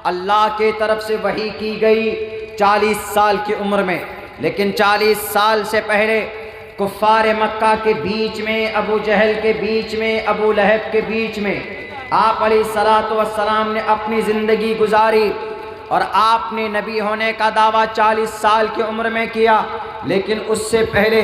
अल्लाह के तरफ से वही की गई 40 साल की उम्र में, लेकिन 40 साल से पहले कुफ़ार मक्का के बीच में, अबू जहल के बीच में, अबू लहब के बीच में आप अलैहिस्सलातु वस्सलाम ने अपनी ज़िंदगी गुजारी और आपने नबी होने का दावा 40 साल की उम्र में किया। लेकिन उससे पहले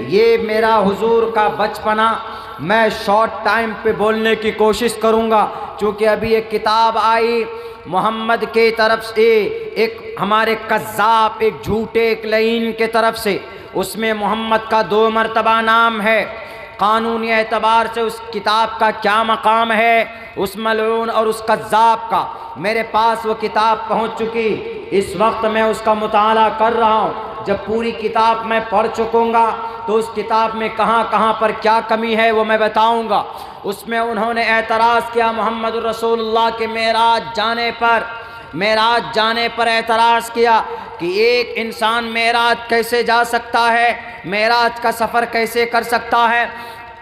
ये मेरा हुजूर का बचपना मैं शॉर्ट टाइम पे बोलने की कोशिश करूँगा, क्योंकि अभी एक किताब आई मोहम्मद के तरफ से, एक हमारे कज़्ज़ाब, एक झूठे, एक लईन के तरफ से। उसमें मोहम्मद का 2 मरतबा नाम है। कानूनी एतबार से उस किताब का क्या मकाम है, उस मलऊन और उस कज़्ज़ाब का, मेरे पास वो किताब पहुंच चुकी। इस वक्त मैं उसका मुताला कर रहा हूं। जब पूरी किताब मैं पढ़ चुकूँगा तो उस किताब में कहाँ कहाँ पर क्या कमी है वो मैं बताऊंगा। उसमें उन्होंने एतराज़ किया मोहम्मद रसूलुल्लाह के मेराज जाने पर एतराज़ किया कि एक इंसान मेराज कैसे जा सकता है, मेराज का सफ़र कैसे कर सकता है,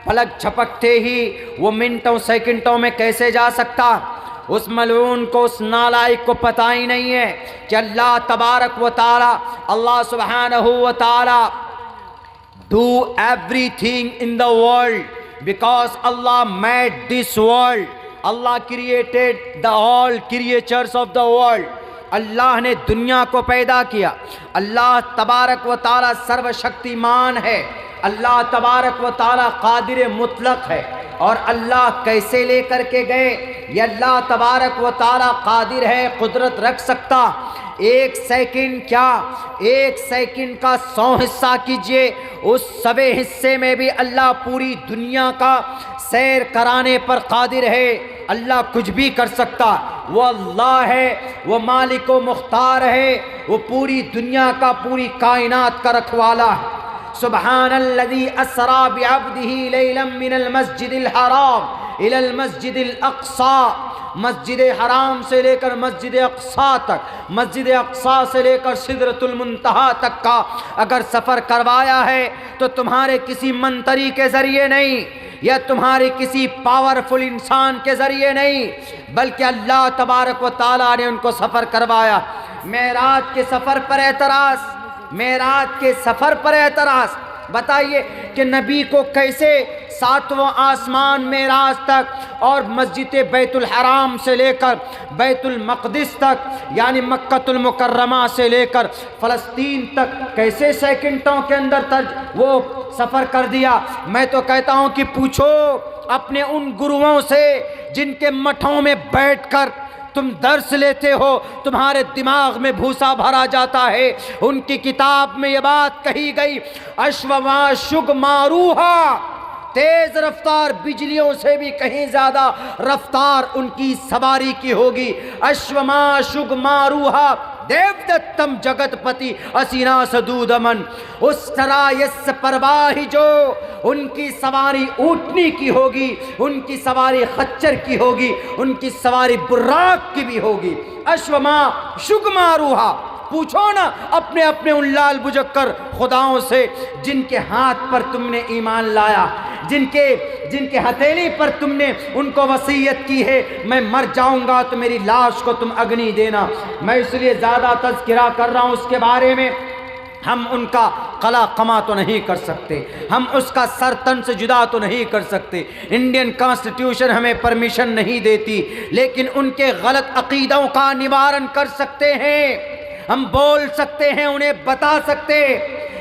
पलक झपकते ही वो मिनटों सेकंडों में कैसे जा सकता। उस मलऊन को, उस नालायक को पता ही नहीं है कि अल्लाह तबारक व ताला, अल्लाह सुब्हानहू व ताला do everything in the world because Allah made this world. Allah created the all creatures of the world. Allah ने दुनिया को पैदा किया। अल्लाह तबारक व ताला सर्वशक्तिमान है। अल्लाह तबारक व ताला कादिर मुतलक है। और अल्लाह कैसे लेकर के गए, ये अल्लाह तबारक व ताला कादिर है, कुदरत रख सकता। 1 सेकंड क्या, 1 सेकंड का 100 हिस्सा कीजिए, उस 100 हिस्से में भी अल्लाह पूरी दुनिया का सैर कराने पर कादिर है। अल्लाह कुछ भी कर सकता। वो अल्लाह है, वो मालिक व मुख्तार है, वो पूरी दुनिया का, पूरी कायनात का रखवाला है। सुब्हानल्लज़ी अस्रा बिअब्दिही लैलन मिनल मस्जिदिल हराम इलल मस्जिदिल अक्सा, मस्जिद हराम से लेकर मस्जिद अक्सा तक, मस्जिद अक्सा से लेकर सिदरतुल मुंतहा तक का अगर सफ़र करवाया है तो तुम्हारे किसी मंतरी के ज़रिए नहीं या तुम्हारे किसी पावरफुल इंसान के ज़रिए नहीं, बल्कि अल्लाह तबारक व तआला ने उनको सफ़र करवाया। मेराज के सफ़र पर एतराज़, मेराज के सफ़र पर एतराज़। बताइए कि नबी को कैसे सातवां आसमान मेराज तक और मस्जिद बैतुल हराम से लेकर बैतुल मक़दिस तक यानी मक्कतुल मुकर्रमा से लेकर फ़लस्तीन तक कैसे सेकंडों के अंदर वो सफ़र कर दिया। मैं तो कहता हूँ कि पूछो अपने उन गुरुओं से जिनके मठों में बैठकर तुम दर्स लेते हो, तुम्हारे दिमाग में भूसा भरा जाता है। उनकी किताब में ये बात कही गई, अश्वमा शुग मारूहा, तेज रफ्तार बिजलियों से भी कहीं ज्यादा रफ्तार उनकी सवारी की होगी। अश्वमा शुग मारूहा देवदत्तम जगतपति असीना सदूदमन, उस तरह यस परवाही जो उनकी सवारी ऊँटनी की होगी, उनकी सवारी खच्चर की होगी, उनकी सवारी बुर्राक की भी होगी। अश्वमा शुगमारूहा, पूछो ना अपने अपने उन लाल बुजक्कर खुदाओं से जिनके हाथ पर तुमने ईमान लाया, जिनके हथेली पर तुमने उनको वसीयत की है, मैं मर जाऊंगा तो मेरी लाश को तुम अग्नि देना। मैं इसलिए ज़्यादा तज़किरा कर रहा हूँ उसके बारे में। हम उनका कला कमा तो नहीं कर सकते, हम उसका सर तन से जुदा तो नहीं कर सकते, इंडियन कॉन्स्टिट्यूशन हमें परमिशन नहीं देती, लेकिन उनके गलत अकीदों का निवारण कर सकते हैं, हम बोल सकते हैं, उन्हें बता सकते।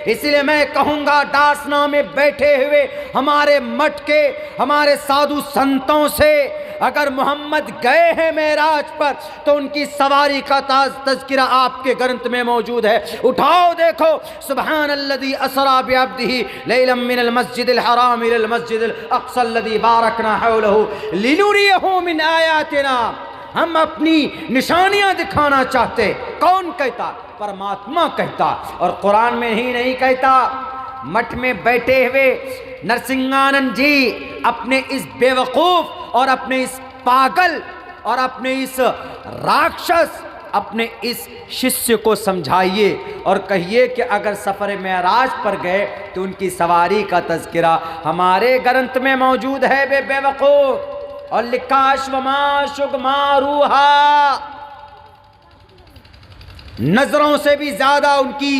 इसलिए मैं कहूँगा डासना में बैठे हुए हमारे मठ के हमारे साधु संतों से, अगर मोहम्मद गए हैं मेराज पर तो उनकी सवारी का तज़किरा आपके ग्रंथ में मौजूद है। उठाओ देखो, सुब्हानल्लज़ी असरा बिअब्दिही लैलन मिनल मस्जिदिल हराम इलल मस्जिदिल अक़्सल्लज़ी बारकना हौलहू लिनुरियहू मिन आयातिना। हम अपनी निशानियां दिखाना चाहते, कौन कहता? परमात्मा कहता, और कुरान में ही नहीं कहता। मठ में बैठे हुए नरसिंहानंद जी अपने इस बेवकूफ़ और अपने इस पागल और अपने इस राक्षस अपने इस शिष्य को समझाइए और कहिए कि अगर सफ़र मेराज पर गए तो उनकी सवारी का तज़किरा हमारे ग्रंथ में मौजूद है। बेवकूफ़, और लिखा अश्वमा शुगमारूहा, नजरों से भी ज्यादा उनकी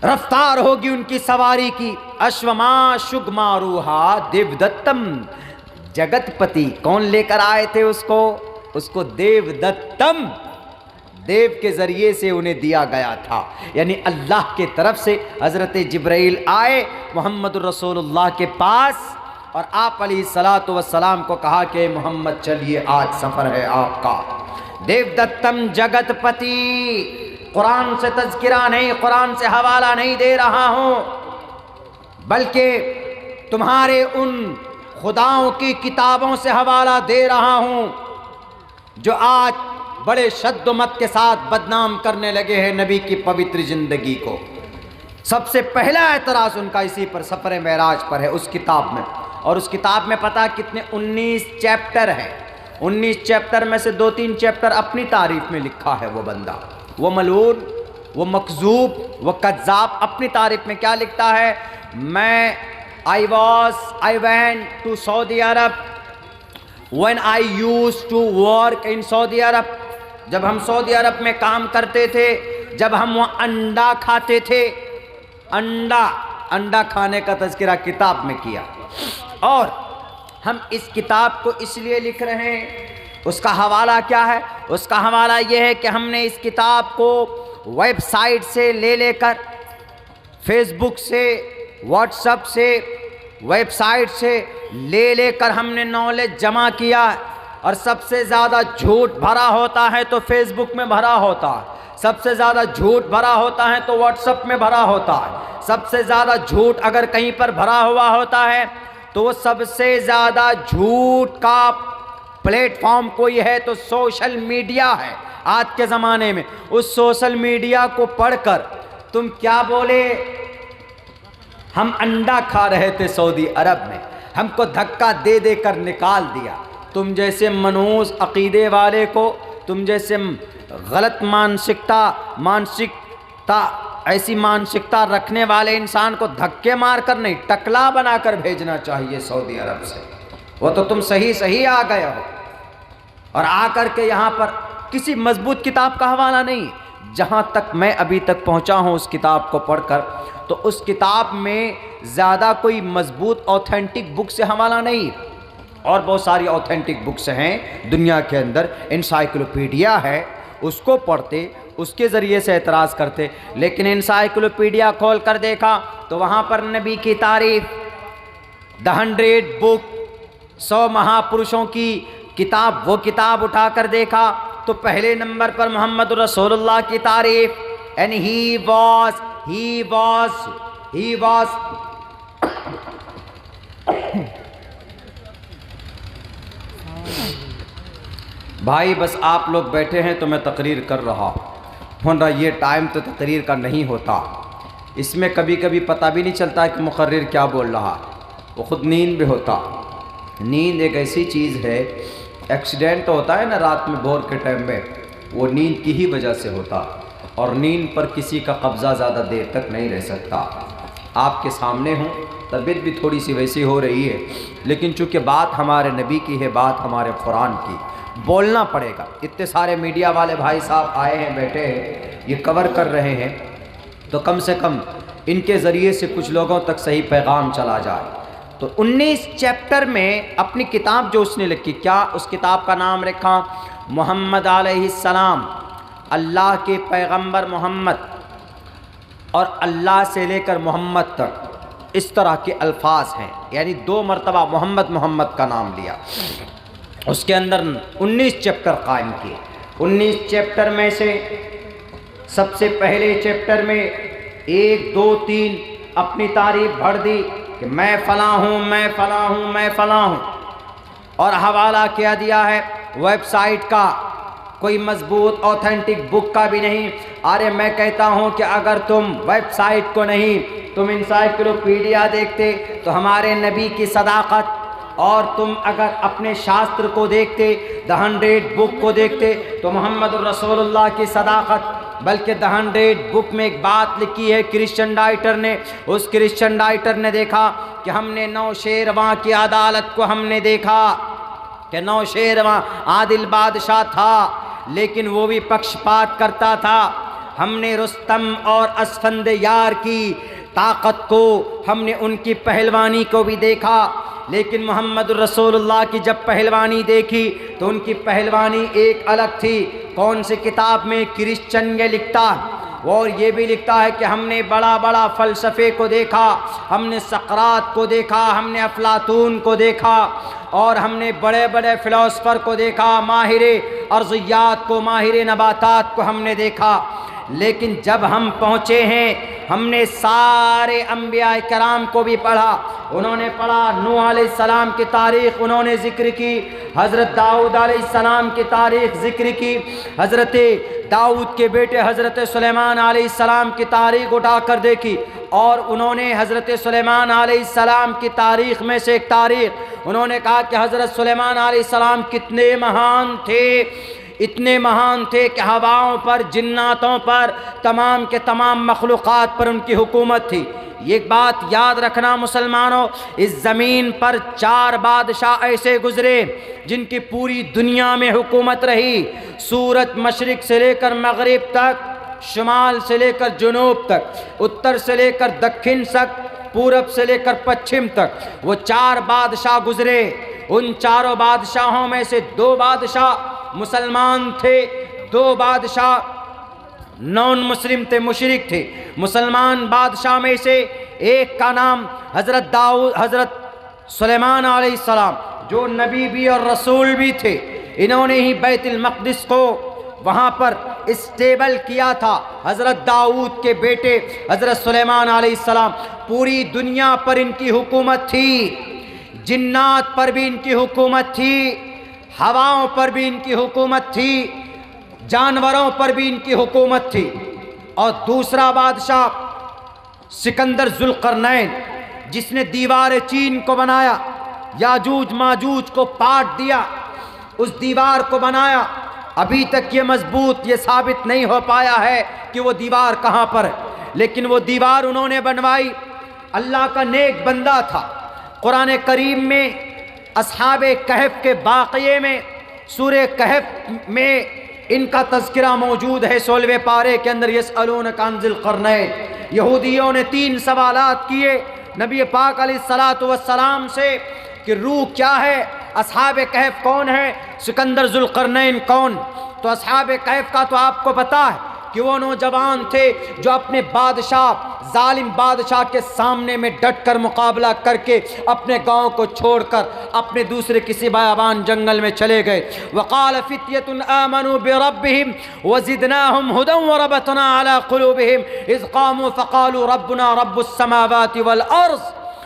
रफ्तार होगी उनकी सवारी की। अश्वमा शुगमारूहा देवदत्तम जगतपति, कौन लेकर आए थे उसको देवदत्तम, देव के जरिए से उन्हें दिया गया था, यानी अल्लाह के तरफ से हजरत जिब्राइल आए मोहम्मद रसूलुल्लाह के पास और आप अलैहिस्सलातु वस्सलाम को कहा कि मोहम्मद चलिए आज सफ़र है आपका। देवदत्तम जगतपति, कुरान से तज़किरा नहीं, कुरान से हवाला नहीं दे रहा हूँ, बल्कि तुम्हारे उन खुदाओं की किताबों से हवाला दे रहा हूँ जो आज बड़े शद्दमत के साथ बदनाम करने लगे हैं नबी की पवित्र ज़िंदगी को। सबसे पहला एतराज़ उनका इसी पर सफ़र मेराज पर है, उस किताब में। और उस किताब में पता कितने 19 चैप्टर हैं। 19 चैप्टर में से 2-3 चैप्टर अपनी तारीफ़ में लिखा है वो बंदा, वो मलून, वो मकजूब, वो कज़्ज़ाब। अपनी तारीफ़ में क्या लिखता है? I went to Saudi Arab when I used to work in Saudi Arab। जब हम सऊदी अरब में काम करते थे, जब हम वहाँ अंडा खाते थे, अंडा खाने का तज़किरा किताब में किया। और हम इस किताब को इसलिए लिख रहे हैं, उसका हवाला क्या है? उसका हवाला ये है कि हमने इस किताब को वेबसाइट से लेकर, फेसबुक से, व्हाट्सएप से, वेबसाइट से लेकर हमने नॉलेज जमा किया। और सबसे ज़्यादा झूठ भरा होता है तो फेसबुक में भरा होता है, सबसे ज़्यादा झूठ भरा होता है तो व्हाट्सएप में भरा होता है, सबसे ज़्यादा झूठ अगर कहीं पर भरा हुआ होता है तो वो सबसे ज़्यादा झूठ का प्लेटफॉर्म कोई है तो सोशल मीडिया है। आज के ज़माने में उस सोशल मीडिया को पढ़कर तुम क्या बोले, हम अंडा खा रहे थे सऊदी अरब में, हमको धक्का दे दे कर निकाल दिया। तुम जैसे मनहूस अकीदे वाले को, तुम जैसे गलत मानसिकता ऐसी मानसिकता रखने वाले इंसान को धक्के मार कर नहीं, टकला बनाकर भेजना चाहिए सऊदी अरब से। वो तो तुम सही आ गए हो, और आकर के यहाँ पर किसी मजबूत किताब का हवाला नहीं। जहाँ तक मैं अभी तक पहुँचा हूँ उस किताब को पढ़कर, तो उस किताब में ज़्यादा कोई मजबूत ऑथेंटिक बुक से हवाला नहीं। और बहुत सारी ऑथेंटिक बुक्स हैं दुनिया के अंदर, इंसाइक्लोपीडिया है, उसको पढ़ते, उसके ज़रिए से एतराज़ करते। लेकिन इंसाइक्लोपीडिया खोल कर देखा तो वहाँ पर नबी की तारीफ़, द 100 बुक, 100 महापुरुषों की किताब, वो किताब उठा कर देखा तो पहले नंबर पर मोहम्मद रसूलुल्लाह की तारीफ़, एंड ही वॉज भाई बस आप लोग बैठे हैं तो मैं तकरीर कर रहा हूँ। ये टाइम तो तकरीर का नहीं होता, इसमें कभी कभी पता भी नहीं चलता कि मुकर्रिर क्या बोल रहा, वो ख़ुद नींद में होता। नींद एक ऐसी चीज़ है, एक्सीडेंट होता है ना रात में भोर के टाइम में, वो नींद की ही वजह से होता, और नींद पर किसी का कब्ज़ा ज़्यादा देर तक नहीं रह सकता। आपके सामने हूँ, तबीयत भी थोड़ी सी वैसी हो रही है, लेकिन चूँकि बात हमारे नबी की है, बात हमारे कुरान की, बोलना पड़ेगा। इतने सारे मीडिया वाले भाई साहब आए हैं, बैठे हैं, ये कवर कर रहे हैं, तो कम से कम इनके ज़रिए से कुछ लोगों तक सही पैगाम चला जाए। तो 19 चैप्टर में अपनी किताब जो उसने लिखी, क्या उस किताब का नाम रखा? मोहम्मद अलैहिस्सलाम, अल्लाह के पैगंबर मोहम्मद, और अल्लाह से लेकर मोहम्मद तक इस तरह के अल्फाज हैं, यानी 2 मरतबा मोहम्मद का नाम लिया। उसके अंदर 19 चैप्टर कायम किए। 19 चैप्टर में से सबसे पहले चैप्टर में 1, 2, 3 अपनी तारीफ भर दी कि मैं फ़लाँ हूँ, मैं फ़लाँ हूँ, मैं फ़लाँ हूँ, और हवाला क्या दिया है वेबसाइट का, कोई मजबूत ऑथेंटिक बुक का भी नहीं। अरे मैं कहता हूँ कि अगर तुम वेबसाइट को नहीं, तुम इंसाइक्लोपीडिया देखते तो हमारे नबी की सदाकत, और तुम अगर अपने शास्त्र को देखते, द 100 बुक को देखते, तो मोहम्मद रसूलुल्लाह की सदाकत। बल्कि द 100 बुक में एक बात लिखी है क्रिश्चियन राइटर ने, उस क्रिश्चियन राइटर ने देखा कि हमने नौशेरवां की अदालत को हमने देखा कि नौशेरवां आदिल बादशाह था, लेकिन वो भी पक्षपात करता था। हमने रुस्तम और अस्फंदयार की ताकत को, हमने उनकी पहलवानी को भी देखा, लेकिन मोहम्मद रसूलुल्लाह की जब पहलवानी देखी तो उनकी पहलवानी एक अलग थी। कौन सी किताब में? क्रिश्चियन ये लिखता है, और ये भी लिखता है कि हमने बड़ा बड़ा फ़लसफ़े को देखा, हमने सकरात को देखा, हमने अफलातून को देखा, और हमने बड़े बड़े फ़िलोसफ़र को देखा, माहिर अर्ज़ियात को, माहिर नबातात को हमने देखा। लेकिन जब हम पहुँचे हैं, हमने सारे अम्बिया कराम को भी पढ़ा। उन्होंने पढ़ा नूह अलैहिस्सलाम की तारीख़ उन्होंने ज़िक्र की, हज़रत दाऊद अलैहिस्सलाम की तारीख़ ज़िक्र की, हज़रत दाऊद के बेटे हज़रत सुलेमान अलैहिस्सलाम की तारीख़ उठाकर देखी, और उन्होंने हज़रत सुलेमान अलैहिस्सलाम की तारीख़ में से एक तारीख़ उन्होंने कहा कि हज़रत सुलेमान अलैहिस्सलाम कितने महान थे, इतने महान थे कि हवाओं पर, जिन्नातों पर, तमाम के तमाम मखलूक़ात पर उनकी हुकूमत थी। ये बात याद रखना मुसलमानों, इस ज़मीन पर 4 बादशाह ऐसे गुज़रे जिनकी पूरी दुनिया में हुकूमत रही। सूरज मशरिक़ से लेकर मग़रिब तक, शुमाल से लेकर जुनूब तक, उत्तर से लेकर दक्षिण तक, पूरब से लेकर पश्चिम तक, वो 4 बादशाह गुज़रे। उन 4 बादशाहों में से 2 बादशाह मुसलमान थे, 2 बादशाह नॉन मुस्लिम थे, मुशरिक थे। मुसलमान बादशाह में से एक का नाम हज़रत सुलेमान अलैहिस्सलाम, जो नबी भी और रसूल भी थे। इन्होंने ही बैतुल मक़दिस को वहाँ पर स्टेबल किया था। हज़रत दाऊद के बेटे हज़रत सुलेमान अलैहिस्सलाम, पूरी दुनिया पर इनकी हुकूमत थी, जिन्नात पर भी इनकी हुकूमत थी, हवाओं पर भी इनकी हुकूमत थी, जानवरों पर भी इनकी हुकूमत थी। और दूसरा बादशाह सिकंदर ज़ुल्क़रनैन, जिसने दीवार चीन को बनाया, याजूज माजूज को पाट दिया, उस दीवार को बनाया। अभी तक ये मजबूत, ये साबित नहीं हो पाया है कि वो दीवार कहाँ पर है, लेकिन वो दीवार उन्होंने बनवाई। अल्लाह का नेक बंदा था। कुरान करीम में असहाबे कहफ के वाक़ये में, सूरे कहफ में इनका तज़किरा मौजूद है। 16वें पारे के अंदर यसअलूनका अन ज़िल-क़रनैन, यहूदियों ने 3 सवालात किए नबी पाक अलैहिस्सलातु वस्सलाम से कि रूह क्या है, असहाबे कहफ कौन है, सिकंदर ज़ुल्क़रनैन कौन। तो असहाबे कहफ का तो आपको पता है कि वो नौजवान थे जो अपने बादशाह, जालिम बादशाह के सामने में डट कर मुकाबला करके अपने गांव को छोड़कर अपने दूसरे किसी बयाबान जंगल में चले गए। वक़ाल फ़ित्यतुन आमनू बिरब्बिहिम वज़िदनाहुम हुदन वरबतना अला क़ुलूबिहिम इज़ क़ामू फ़क़ालू रब्बुना रब्बुस समावाति वल अर्ज़।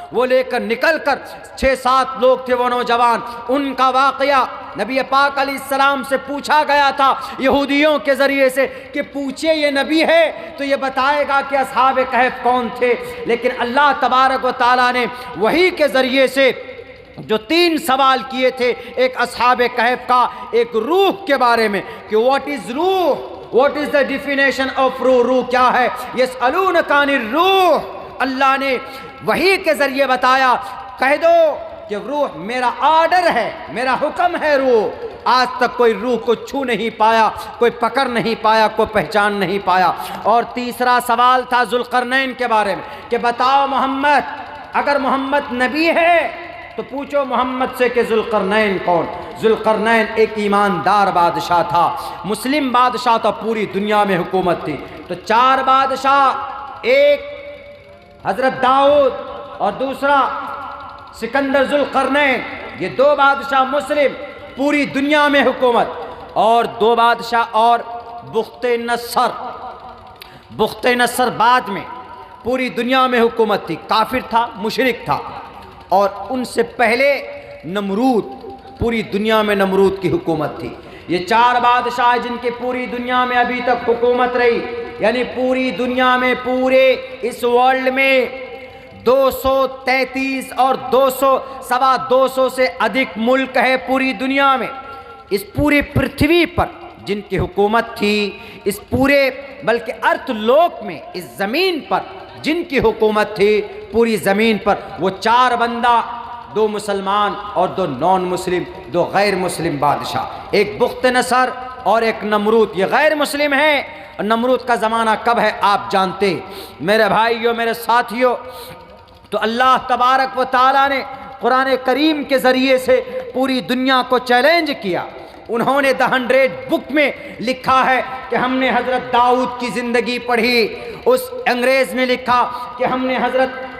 वो लेकर निकल कर 6-7 लोग थे वो नौजवान। उनका वाक़या नबी पाक अलैहिस्सलाम से पूछा गया था यहूदियों के ज़रिए से कि पूछिए ये नबी है तो ये बताएगा कि असहाबे कहफ कौन थे। लेकिन अल्लाह तबारक व तआला ने वही के ज़रिए से जो 3 सवाल किए थे, एक असहाबे कहफ का, एक रूह के बारे में कि व्हाट इज़ रूह, what is the definition of रूह, रूह क्या है। यसअलूनका अनिर रूह, अल्लाह ने वही के ज़रिए बताया, कह दो कि रूह मेरा ऑर्डर है, मेरा हुक्म है। रूह आज तक कोई रूह को छू नहीं पाया, कोई पकड़ नहीं पाया, कोई पहचान नहीं पाया। और तीसरा सवाल था ज़ुल्क़रनैन के बारे में कि बताओ मोहम्मद, अगर मोहम्मद नबी है तो पूछो मोहम्मद से कि ज़ुल्क़रनैन कौन। ज़ुल्क़रनैन एक ईमानदार बादशाह था, मुस्लिम बादशाह था, पूरी दुनिया में हुकूमत थी। तो 4 बादशाह, एक हज़रत दाऊद और दूसरा सिकंदर ज़ुल्क़रनैन, ये 2 बादशाह मुस्लिम, पूरी दुनिया में हुकूमत। और 2 बादशाह और बुख्त नसर बाद में पूरी दुनिया में हुकूमत थी, काफिर था, मुशरिक था। और उनसे पहले नमरूद, पूरी दुनिया में नमरूद की हुकूमत थी। ये 4 बादशाह जिनकी पूरी दुनिया में अभी तक हुकूमत रही, यानी पूरी दुनिया में, पूरे इस वर्ल्ड में 233 और 200 से अधिक मुल्क है पूरी दुनिया में। इस पूरी पृथ्वी पर जिनकी हुकूमत थी, इस पूरे बल्कि अर्थलोक में, इस ज़मीन पर जिनकी हुकूमत थी पूरी ज़मीन पर, वो 4 बंदा, 2 मुसलमान और 2 नॉन मुस्लिम, 2 गैर मुस्लिम बादशाह, एक बुख्त नसर और एक नमरूद। ये गैर मुस्लिम है। नमरूद का ज़माना कब है आप जानते, मेरे भाइयों, मेरे साथियों। तो अल्लाह तबारक व तआला ने कुरान करीम के ज़रिए से पूरी दुनिया को चैलेंज किया। उन्होंने द 100 बुक में लिखा है कि हमने हज़रत दाऊद की ज़िंदगी पढ़ी, उस अंग्रेज़ ने लिखा कि हमने हज़रत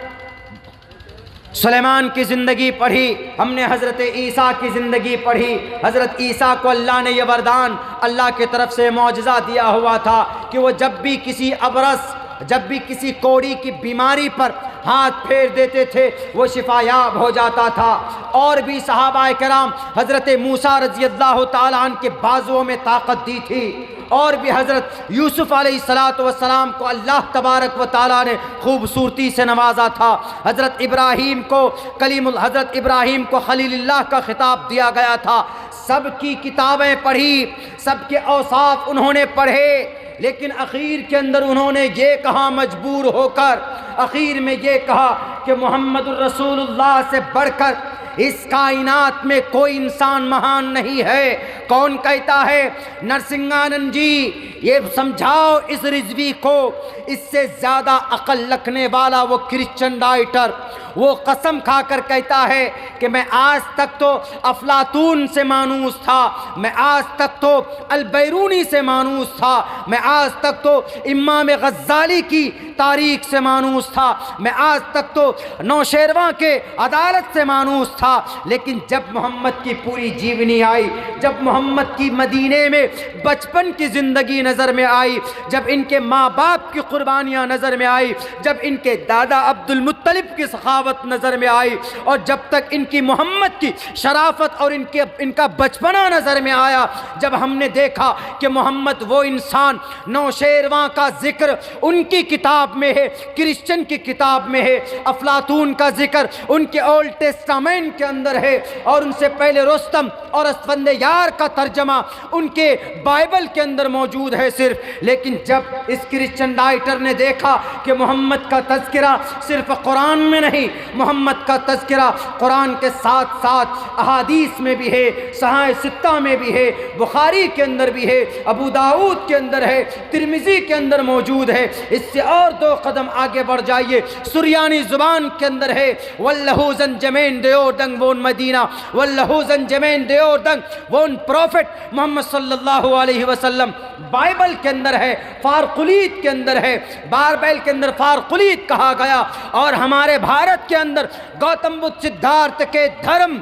सुलेमान की ज़िंदगी पढ़ी, हमने हज़रत ईसा की ज़िंदगी पढ़ी। हज़रत ईसा को अल्लाह ने यह वरदान, अल्लाह की तरफ से मौजज़ा दिया हुआ था कि वो जब भी किसी अबरस, जब भी किसी कोड़ी की बीमारी पर हाथ फेर देते थे वो शिफायाब हो जाता था। और भी सहाबाए किराम, हज़रत मूसा रज़ी अल्लाह तआला अन्हु के बाजुओं में ताकत दी थी। और भी हज़रत यूसुफ़ अलैहिस्सलातु वस्सलाम को अल्लाह तबारक व तआला ने खूबसूरती से नवाजा था। हज़रत इब्राहीम को हज़रत इब्राहीम को खलीलुल्लाह का खिताब दिया गया था। सबकी किताबें पढ़ी, सबके औसाफ उन्होंने पढ़े, लेकिन आखिर के अंदर उन्होंने ये कहा मजबूर होकर, आखिर में ये कहा कि मोहम्मदुर रसूलुल्लाह से बढ़कर इस कायनात में कोई इंसान महान नहीं है। कौन कहता है? नरसिंहानंद जी। ये समझाओ इस रिजवी को, इससे ज़्यादा अकल रखने वाला वो क्रिश्चियन राइटर, वो कसम खाकर कहता है कि मैं आज तक तो अफलातून से मानूस था, मैं आज तक तो अल-बैरूनी से मानूस था, मैं आज तक तो इमाम गज़्ज़ाली की तारीख से मानूस था, मैं आज तक तो नौशेरवां के अदालत से मानूस था। लेकिन जब मोहम्मद की पूरी जीवनी आई, जब मोहम्मद की मदीने में बचपन की ज़िंदगी नज़र में आई, जब इनके माँ बाप की कुर्बानियाँ नज़र में आई, जब इनके दादा अब्दुल मुत्तलिब की सखावत दावत नज़र में आई, और जब तक इनकी मोहम्मद की शराफत और इनका बचपना नज़र में आया, जब हमने देखा कि मोहम्मद वो इंसान, नौशेरवां का जिक्र उनकी किताब में है, क्रिश्चियन की किताब में है, अफलातून का जिक्र उनके ओल्ड टेस्टामेंट के अंदर है, और उनसे पहले रुस्तम और अस्फंदे यार का तर्जमा उनके बाइबल के अंदर मौजूद है सिर्फ। लेकिन जब इस क्रिश्चियन राइटर ने देखा कि मोहम्मद का तज़किरा सिर्फ कुरान में नहीं, मोहम्मद का तज़किरा कुरान के साथ साथ अहादीस में भी है, सहाह सित्ता में भी है, बुखारी के अंदर भी है, अबू दाऊद के अंदर है, तिरमिज़ी के अंदर मौजूद है, इससे और 2 कदम आगे बढ़ जाइए, सुरियानी ज़ुबान के अंदर है, वल्लहूज़न जमेन देओदंग वोन मदीना, वल्लहूज़न जमेन देओदंग वोन प्रॉफिट मोहम्मद सल्लल्लाहु अलैहि वसल्लम, बाइबल के अंदर है, फारकुलीत के अंदर है, बारबैल के अंदर फारकुलीत कहा गया। और हमारे भारत के अंदर गौतम बुद्ध सिद्धार्थ के धर्म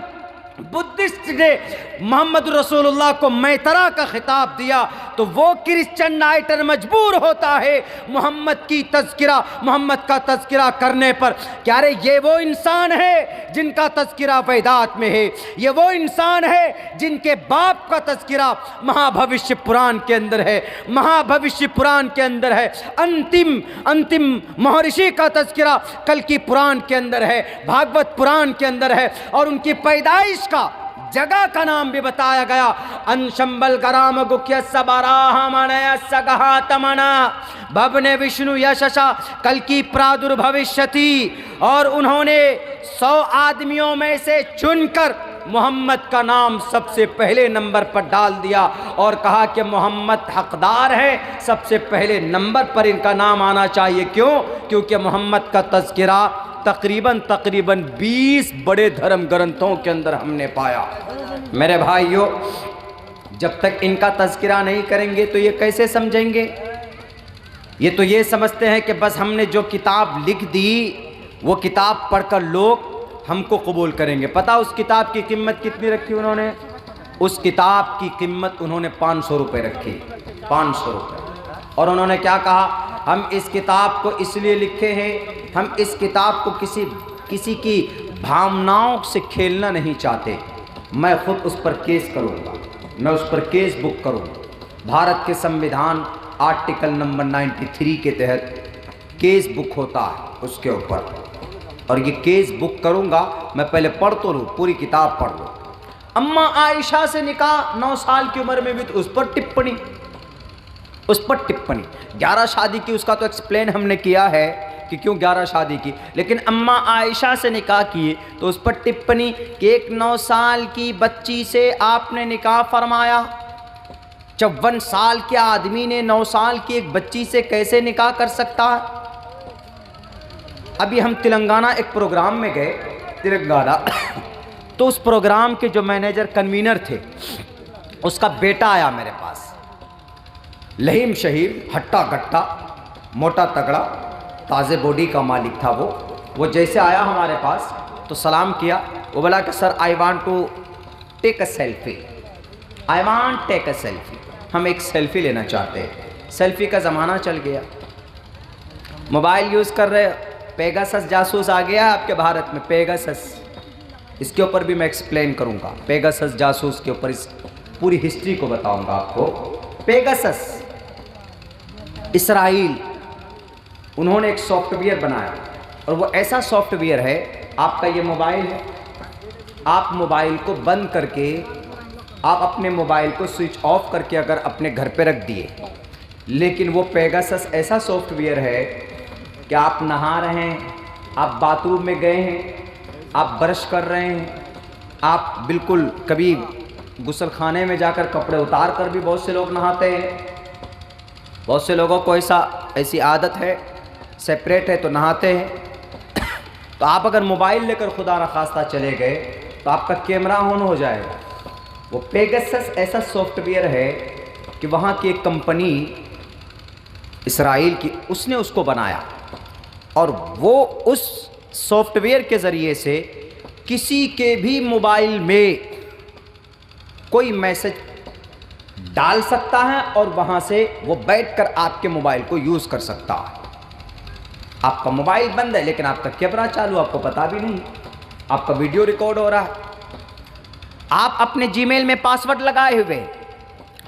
बुद्धिस्ट ने मोहम्मद रसूलुल्लाह को मैतरा का खिताब दिया, तो वो क्रिश्चियन राइटर मजबूर होता है मोहम्मद का तज़किरा करने पर। क्या रे ये वो इंसान है जिनका तज़किरा वेदात में है, ये वो इंसान है जिनके बाप का तज़किरा महाभविष्य पुराण के अंदर है, महाभविष्य पुराण के अंदर है, अंतिम महर्षि का तज़किरा कल की पुराण के अंदर है, भागवत पुराण के अंदर है, और उनकी पैदाइश का जगह का नाम भी बताया गया, अंशंबल गराम गुख्य सबराहमणय सगहातमना भवने विष्णु यशसा कल की प्रादुर्भविष्यति। और उन्होंने 100 आदमियों में से चुनकर मोहम्मद का नाम सबसे पहले नंबर पर डाल दिया और कहा कि मोहम्मद हकदार है, सबसे पहले नंबर पर इनका नाम आना चाहिए। क्यों? क्योंकि मोहम्मद का तज़किरा तकरीबन 20 बड़े धर्म ग्रंथों के अंदर हमने पाया। मेरे भाइयों, जब तक इनका तज़किरा नहीं करेंगे तो ये कैसे समझेंगे? ये तो ये समझते हैं कि बस हमने जो किताब लिख दी वो किताब पढ़कर लोग हमको कबूल करेंगे। पता उस किताब की कीमत कितनी रखी उन्होंने? उस किताब की कीमत उन्होंने 500 रुपये रखी, 500 रुपये। और उन्होंने क्या कहा? हम इस किताब को इसलिए लिखे हैं, हम इस किताब को किसी की भावनाओं से खेलना नहीं चाहते। मैं खुद उस पर केस करूँगा, मैं उस पर केस बुक करूँगा। भारत के संविधान आर्टिकल नंबर 93 के तहत केस बुक होता है उसके ऊपर, और ये केस बुक करूँगा। मैं पहले पढ़ तो लूँ, पूरी किताब पढ़ लूँ। अम्मा आयशा से निकाह 9 साल की उम्र में भी तो उस पर टिप्पणी 11 शादी की, उसका तो एक्सप्लेन हमने किया है कि क्यों 11 शादी की। लेकिन अम्मा आयशा से निकाह किए तो उस पर टिप्पणी कि एक 9 साल की बच्ची से आपने निकाह फरमाया। 54 साल के आदमी ने 9 साल की एक बच्ची से कैसे निकाह कर सकता है? अभी हम तेलंगाना एक प्रोग्राम में गए, तेलंगाना तो उस प्रोग्राम के जो मैनेजर कन्वीनर थे उसका बेटा आया मेरे पास, लहीम शहीम, हट्टा गट्टा, मोटा तगड़ा, ताज़े बॉडी का मालिक था वो जैसे आया हमारे पास तो सलाम किया। वो बोला कि sir I want to take a selfie, I want take a selfie, हम एक सेल्फी लेना चाहते हैं। सेल्फी का ज़माना चल गया, मोबाइल यूज़ कर रहे, पेगासस जासूस आ गया आपके भारत में, पेगासस। इसके ऊपर भी मैं एक्सप्लेन करूँगा, पेगासस जासूस के ऊपर इस पूरी हिस्ट्री को बताऊँगा आपको। पेगासस इसराइल, उन्होंने एक सॉफ्टवेयर बनाया, और वो ऐसा सॉफ्टवेयर है, आपका ये मोबाइल है, आप मोबाइल को बंद करके, आप अपने मोबाइल को स्विच ऑफ करके अगर अपने घर पे रख दिए, लेकिन वो पेगासस ऐसा सॉफ्टवेयर है कि आप नहा रहे हैं, आप बाथरूम में गए हैं, आप ब्रश कर रहे हैं, आप बिल्कुल कभी गुस्ल खाने में जाकर कपड़े उतार कर भी बहुत से लोग नहाते हैं। बहुत से लोगों को ऐसी आदत है, सेपरेट है तो नहाते हैं। तो आप अगर मोबाइल लेकर खुदा न खास्ता चले गए तो आपका कैमरा ऑन हो जाएगा। वो पेगासस ऐसा सॉफ्टवेयर है कि वहाँ की एक कंपनी इसराइल की, उसने उसको बनाया, और वो उस सॉफ्टवेयर के ज़रिए से किसी के भी मोबाइल में कोई मैसेज डाल सकता है और वहाँ से वो बैठकर आपके मोबाइल को यूज़ कर सकता है। आपका मोबाइल बंद है लेकिन आपका कैमरा चालू, आपको पता भी नहीं, आपका वीडियो रिकॉर्ड हो रहा है। आप अपने जीमेल में पासवर्ड लगाए हुए,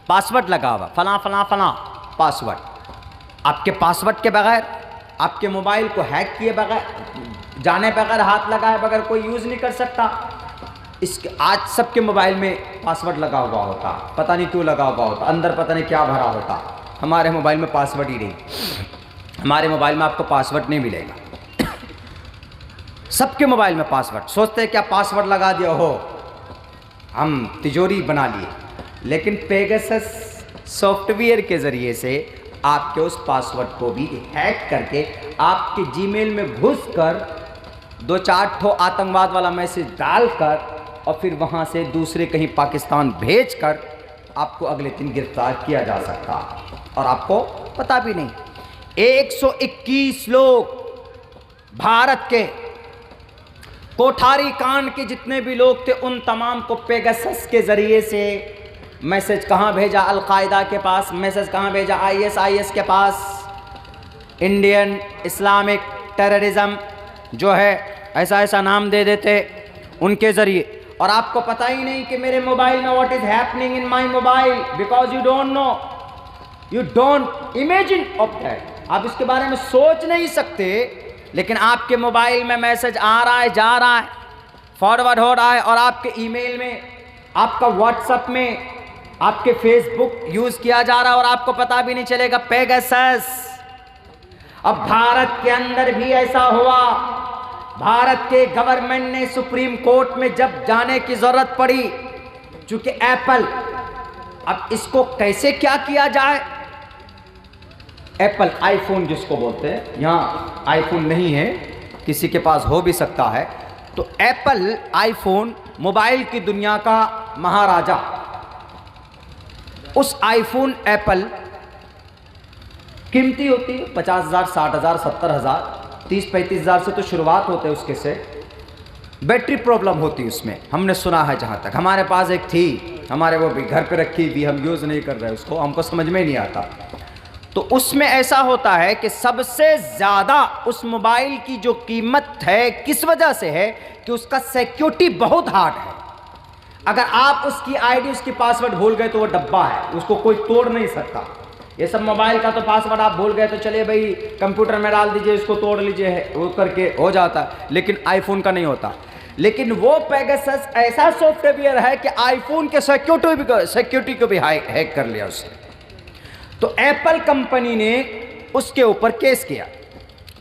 पासवर्ड लगा हुआ फला फला फला पासवर्ड, आपके पासवर्ड के बगैर, आपके मोबाइल को हैक किए बगैर, जाने बगैर, हाथ लगाए बगैर कोई यूज़ नहीं कर सकता। इसके आज सबके मोबाइल में पासवर्ड लगा हुआ होता, पता नहीं क्यों लगा हुआ होता, अंदर पता नहीं क्या भरा होता। हमारे मोबाइल में पासवर्ड ही नहीं, हमारे मोबाइल में आपको पासवर्ड नहीं मिलेगा। सबके मोबाइल में पासवर्ड, सोचते हैं क्या पासवर्ड लगा दिया हो, हम तिजोरी बना लिए। लेकिन पेगासस सॉफ्टवेयर के ज़रिए से आपके उस पासवर्ड को भी हैक करके आपके जीमेल में घुसकर 2-4 ठो आतंकवाद वाला मैसेज डालकर और फिर वहाँ से दूसरे कहीं पाकिस्तान भेजकर आपको अगले दिन गिरफ्तार किया जा सकता और आपको पता भी नहीं। 121 लोग भारत के कोठारी कांड के जितने भी लोग थे उन तमाम को पेगासस के ज़रिए से मैसेज कहाँ भेजा, अल-कायदा के पास मैसेज कहाँ भेजा, ISIS के पास, इंडियन इस्लामिक टेररिज्म जो है ऐसा ऐसा नाम दे देते उनके ज़रिए। और आपको पता ही नहीं कि मेरे मोबाइल में what is happening in my mobile, because you don't know, you don't imagine of that. आप इसके बारे में सोच नहीं सकते, लेकिन आपके मोबाइल में मैसेज आ रहा है, जा रहा है, फॉरवर्ड हो रहा है, और आपके ईमेल में, आपका व्हाट्सएप में, आपके फेसबुक यूज़ किया जा रहा है और आपको पता भी नहीं चलेगा। पेगासस। अब भारत के अंदर भी ऐसा हुआ। भारत के गवर्नमेंट ने सुप्रीम कोर्ट में जब जाने की ज़रूरत पड़ी, चूँकि एप्पल, अब इसको कैसे क्या किया जाए, एप्पल आईफोन जिसको बोलते हैं, यहाँ आईफोन नहीं है, किसी के पास हो भी सकता है, तो एप्पल आईफोन मोबाइल की दुनिया का महाराजा। उस आईफोन एप्पल कीमती होती है 50,000, 60,000, 70,000, 30-35 हज़ार से तो शुरुआत होते हैं उसके से। बैटरी प्रॉब्लम होती है उसमें, हमने सुना है, जहाँ तक हमारे पास एक थी, हमारे वो भी घर पे रखी हुई, हम यूज़ नहीं कर रहे उसको, हमको समझ में नहीं आता। तो उसमें ऐसा होता है कि सबसे ज़्यादा उस मोबाइल की जो कीमत है किस वजह से है कि उसका सिक्योरिटी बहुत हार्ड है। अगर आप उसकी आईडी, उसकी पासवर्ड भूल गए तो वो डब्बा है, उसको कोई तोड़ नहीं सकता। ये सब मोबाइल का तो पासवर्ड आप भूल गए तो चलिए भाई कंप्यूटर में डाल दीजिए, इसको तोड़ लीजिए, वो करके हो जाता है, लेकिन आईफोन का नहीं होता। लेकिन वो पेगासस ऐसा सॉफ्टवेयर है कि आईफोन के सिक्योरिटी को भी हैक कर लिया उसने। तो एप्पल कंपनी ने उसके ऊपर केस किया।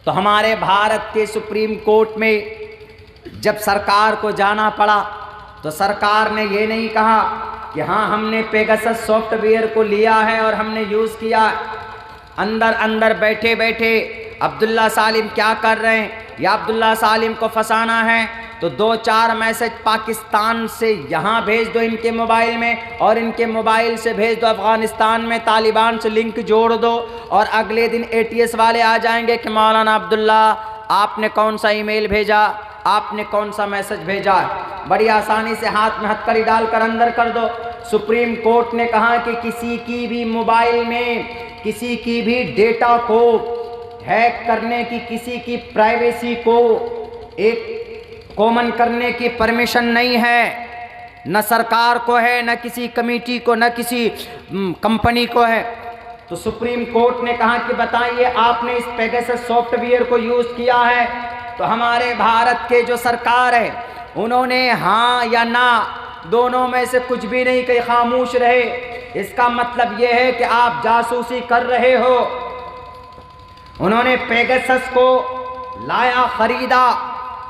तो हमारे भारत के सुप्रीम कोर्ट में जब सरकार को जाना पड़ा तो सरकार ने ये नहीं कहा कि हाँ हमने पेगासस सॉफ्टवेयर को लिया है और हमने यूज़ किया। अंदर अंदर बैठे बैठे अब्दुल्ला सालिम क्या कर रहे हैं, या अब्दुल्ला सालिम को फंसाना है तो 2-4 मैसेज पाकिस्तान से यहाँ भेज दो इनके मोबाइल में, और इनके मोबाइल से भेज दो अफ़गानिस्तान में, तालिबान से लिंक जोड़ दो, और अगले दिन ATS वाले आ जाएंगे कि मौलाना अब्दुल्ला आपने कौन सा ईमेल भेजा, आपने कौन सा मैसेज भेजा। बड़ी आसानी से हाथ में हथकड़ी डालकर अंदर कर दो। सुप्रीम कोर्ट ने कहा कि किसी की भी मोबाइल में किसी की भी डेटा को हैक करने की, किसी की प्राइवेसी को एक कॉमन करने की परमिशन नहीं है, न सरकार को है, न किसी कमेटी को, न किसी कंपनी को है। तो सुप्रीम कोर्ट ने कहा कि बताइए आपने इस पेगासस सॉफ्टवेयर को यूज़ किया है। तो हमारे भारत के जो सरकार है उन्होंने हाँ या ना दोनों में से कुछ भी नहीं कही, खामोश रहे। इसका मतलब यह है कि आप जासूसी कर रहे हो। उन्होंने पेगासस को लाया, खरीदा,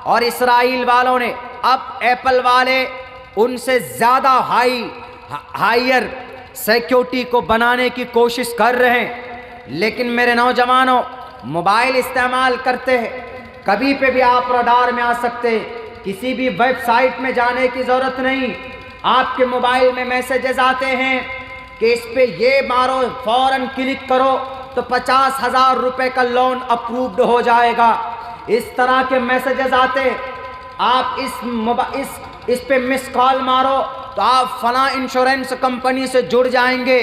और इसराइल वालों ने, अब एप्पल वाले उनसे ज़्यादा हायर सिक्योरिटी को बनाने की कोशिश कर रहे हैं। लेकिन मेरे नौजवानों, मोबाइल इस्तेमाल करते हैं, कभी पे भी आप रडार में आ सकते हैं, किसी भी वेबसाइट में जाने की ज़रूरत नहीं। आपके मोबाइल में मैसेजेस आते हैं कि इस पे ये मारो, फ़ौरन क्लिक करो तो 50,000 रुपये का लोन अप्रूव्ड हो जाएगा। इस तरह के मैसेजेस आते, आप इस पे मिस कॉल मारो तो आप फला इंश्योरेंस कंपनी से जुड़ जाएंगे,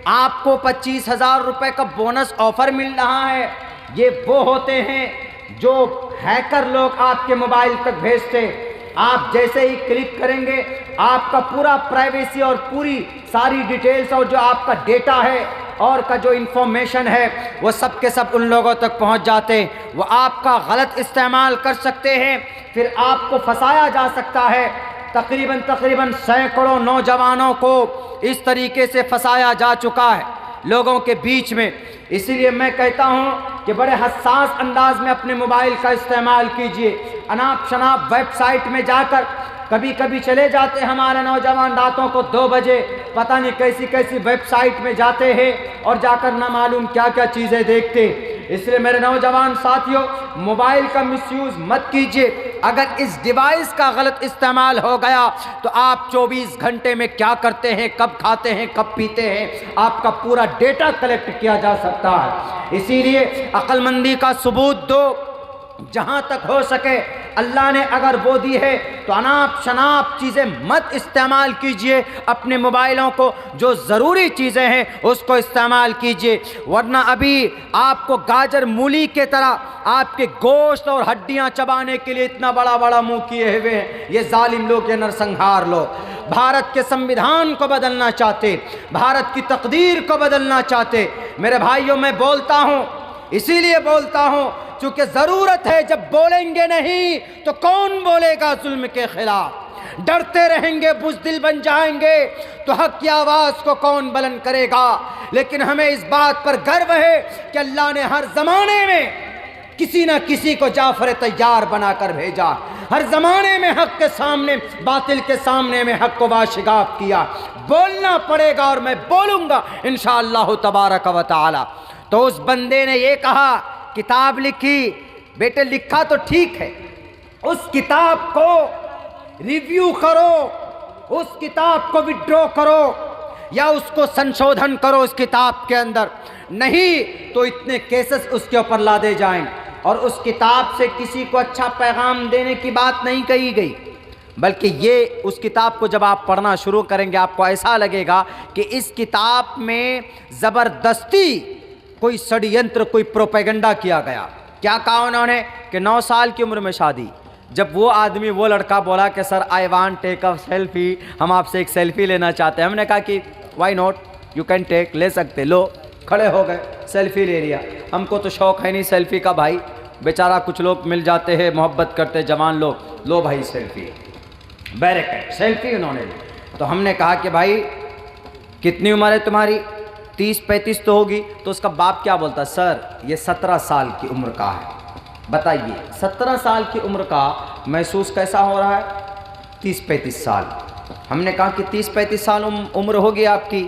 आपको 25,000 रुपये का बोनस ऑफर मिल रहा है। ये वो होते हैं जो हैकर लोग आपके मोबाइल तक भेजते। आप जैसे ही क्लिक करेंगे आपका पूरा प्राइवेसी और पूरी सारी डिटेल्स और जो आपका डेटा है और का जो इंफॉर्मेशन है वो सब के सब उन लोगों तक पहुंच जाते हैं। वो आपका गलत इस्तेमाल कर सकते हैं, फिर आपको फंसाया जा सकता है। तकरीबन सैकड़ों नौजवानों को इस तरीके से फंसाया जा चुका है लोगों के बीच में। इसीलिए मैं कहता हूँ कि बड़े हसास अंदाज में अपने मोबाइल का इस्तेमाल कीजिए। अनाप शनाप वेबसाइट में जाकर कभी कभी चले जाते हमारे नौजवान रातों को 2 बजे पता नहीं कैसी कैसी वेबसाइट में जाते हैं और जाकर ना मालूम क्या क्या चीज़ें देखते। इसलिए मेरे नौजवान साथियों, मोबाइल का मिसयूज़ मत कीजिए। अगर इस डिवाइस का गलत इस्तेमाल हो गया तो आप 24 घंटे में क्या करते हैं, कब खाते हैं, कब पीते हैं, आपका पूरा डेटा कलेक्ट किया जा सकता है। इसीलिए अक्लमंदी का सबूत दो, जहाँ तक हो सके। अल्लाह ने अगर वो दी है तो अनाप शनाप चीज़ें मत इस्तेमाल कीजिए। अपने मोबाइलों को जो ज़रूरी चीज़ें हैं उसको इस्तेमाल कीजिए, वरना अभी आपको गाजर मूली के तरह आपके गोश्त और हड्डियाँ चबाने के लिए इतना बड़ा बड़ा मुंह किए हुए हैं ये जालिम लोग, ये नरसंहार लोग। भारत के संविधान को बदलना चाहते, भारत की तकदीर को बदलना चाहते। मेरे भाइयों, मैं बोलता हूँ, इसीलिए बोलता हूँ चूँकि ज़रूरत है। जब बोलेंगे नहीं तो कौन बोलेगा जुल्म के खिलाफ? डरते रहेंगे, बुज़दिल बन जाएंगे तो हक की आवाज़ को कौन बुलंद करेगा? लेकिन हमें इस बात पर गर्व है कि अल्लाह ने हर ज़माने में किसी न किसी को जाफर तैयार बनाकर भेजा। हर ज़माने में हक के सामने, बातिल के सामने में हक को वाशिगाफ किया। बोलना पड़ेगा और मैं बोलूँगा इंशाअल्लाह तबारक व तआला। तो उस बंदे ने ये कहा, किताब लिखी। बेटे लिखा तो ठीक है, उस किताब को रिव्यू करो, उस किताब को विड्रॉ करो या उसको संशोधन करो उस किताब के अंदर, नहीं तो इतने केसेस उसके ऊपर लादे जाएं। और उस किताब से किसी को अच्छा पैगाम देने की बात नहीं कही गई, बल्कि ये उस किताब को जब आप पढ़ना शुरू करेंगे आपको ऐसा लगेगा कि इस किताब में ज़बरदस्ती कोई षड्यंत्र, कोई प्रोपेगेंडा किया गया। क्या कहा उन्होंने कि 9 साल की उम्र में शादी। जब वो आदमी, वो लड़का बोला कि sir I want take a selfie, हम आपसे एक सेल्फी लेना चाहते हैं। हमने कहा कि why not, you can take, ले सकते। लो, खड़े हो गए, सेल्फी ले लिया। हमको तो शौक़ है नहीं सेल्फी का भाई, बेचारा कुछ लोग मिल जाते हैं, मोहब्बत करते जवान लोग, लो भाई सेल्फी, बैरिकेड सेल्फी उन्होंने ली। तो हमने कहा कि भाई कितनी उम्र है तुम्हारी? 30-35 तो होगी। तो उसका बाप क्या बोलता, सर ये 17 साल की उम्र का है। बताइए 17 साल की उम्र का महसूस कैसा हो रहा है? 30-35 साल। हमने कहा कि 30-35 साल उम्र होगी आपकी।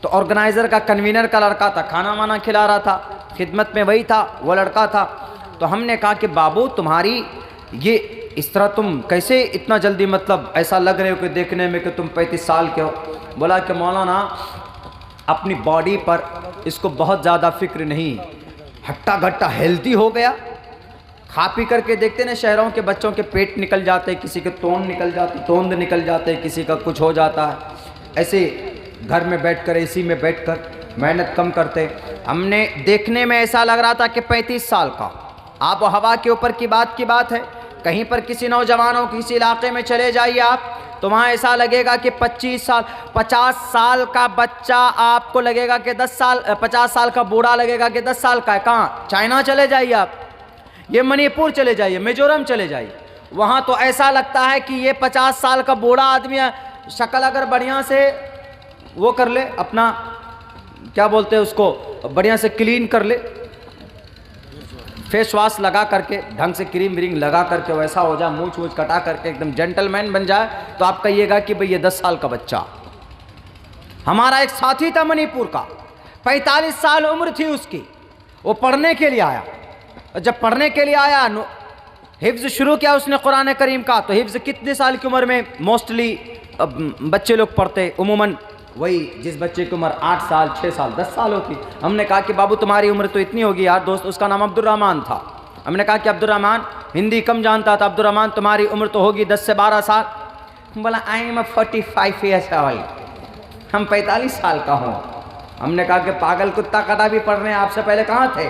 तो ऑर्गेनाइज़र का, कन्वीनर का लड़का था, खाना वाना खिला रहा था, खिदमत में वही था, वो लड़का था। तो हमने कहा कि बाबू तुम्हारी ये इस तरह तुम कैसे इतना जल्दी, मतलब ऐसा लग रहे हो कि देखने में कि तुम 35 साल के हो। बोला कि मौलाना अपनी बॉडी पर इसको बहुत ज़्यादा फिक्र नहीं, हट्टा घट्टा हेल्दी हो गया। खा पी करके देखते ना शहरों के बच्चों के पेट निकल जाते, किसी के तोंद निकल जाते, किसी का कुछ हो जाता है। ऐसे घर में बैठकर, एसी में बैठकर मेहनत कम करते। हमने देखने में ऐसा लग रहा था कि 35 साल का। आब व हवा के ऊपर की बात है। कहीं पर किसी नौजवानों किसी इलाके में चले जाइए आप, तो वहाँ ऐसा लगेगा कि 25 साल 50 साल का बच्चा आपको लगेगा कि 10 साल, 50 साल का बूढ़ा लगेगा कि 10 साल का है। कहाँ? चाइना चले जाइए आप, ये मणिपुर चले जाइए, मिजोरम चले जाइए, वहाँ तो ऐसा लगता है कि ये 50 साल का बूढ़ा आदमी है। शक्ल अगर बढ़िया से वो कर ले, अपना क्या बोलते हैं उसको, बढ़िया से क्लीन कर ले, फेस वॉश लगा करके, ढंग से क्रीम व्रीम लगा करके वैसा हो जाए, मूछ वूछ कटा करके एकदम जेंटलमैन बन जाए, तो आप कहिएगा कि भाई ये 10 साल का बच्चा। हमारा एक साथी था मणिपुर का, 45 साल उम्र थी उसकी, वो पढ़ने के लिए आया। और जब पढ़ने के लिए आया, हिफ्ज़ शुरू किया उसने कुरान करीम का। तो हिफ्ज़ कितने साल की उम्र में मोस्टली बच्चे लोग पढ़ते? उमूमन वही जिस बच्चे की उम्र 8 साल, 6 साल, 10 साल होती। हमने कहा कि बाबू तुम्हारी उम्र तो इतनी होगी यार। दोस्त उसका नाम अब्दुर्रहमान था। हमने कहा कि अब्दुर्रहमान, हिंदी कम जानता था, अब्दुर्रहमान तुम्हारी उम्र तो होगी 10 से 12 साल। बोला आई एम 45 ईयर्स ओल्ड, हम 45 साल का हूँ। हमने कहा कि पागल कुत्ता कटा भी पढ़ रहे हैं, आपसे पहले कहाँ थे?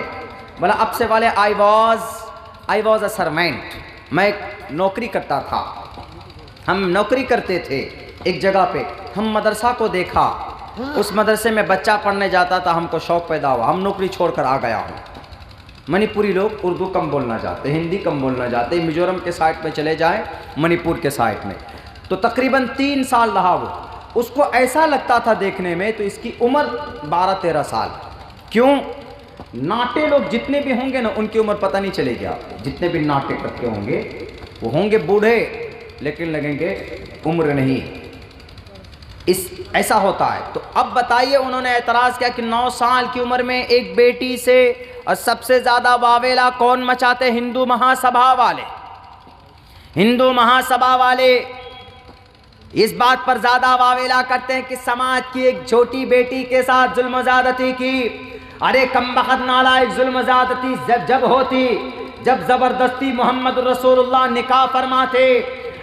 बोला अब से वाले आई वॉज अ सर्वेंट, मैं एक नौकरी करता था, हम नौकरी करते थे एक जगह पे, हम मदरसा को देखा, उस मदरसे में बच्चा पढ़ने जाता था, हमको शौक़ पैदा हुआ, हम नौकरी छोड़कर आ गया हूँ। मणिपुरी लोग उर्दू कम बोलना चाहते, हिंदी कम बोलना चाहते, मिजोरम के साइड में चले जाएं, मणिपुर के साइड में। तो तकरीबन 3 साल रहा वो, उसको ऐसा लगता था देखने में तो इसकी उम्र 12-13 साल। क्यों? नाटे लोग जितने भी होंगे ना उनकी उम्र पता नहीं चलेगी आपको, जितने भी नाटे करते होंगे वो होंगे बूढ़े लेकिन लगेंगे उम्र नहीं, ऐसा होता है। तो अब बताइए, उन्होंने एतराज़ किया कि 9 साल की उम्र में एक बेटी से, और सबसे ज़्यादा वावेला कौन मचाते? हिंदू महासभा वाले। हिंदू महासभा वाले इस बात पर ज़्यादा वावेला करते हैं कि समाज की एक छोटी बेटी के साथ जुल्म ज़्यादती की। अरे कमबख्त नालायक, जुल्म ज़्यादती जब होती जब ज़बरदस्ती मोहम्मद रसूलुल्लाह निकाह फरमाते।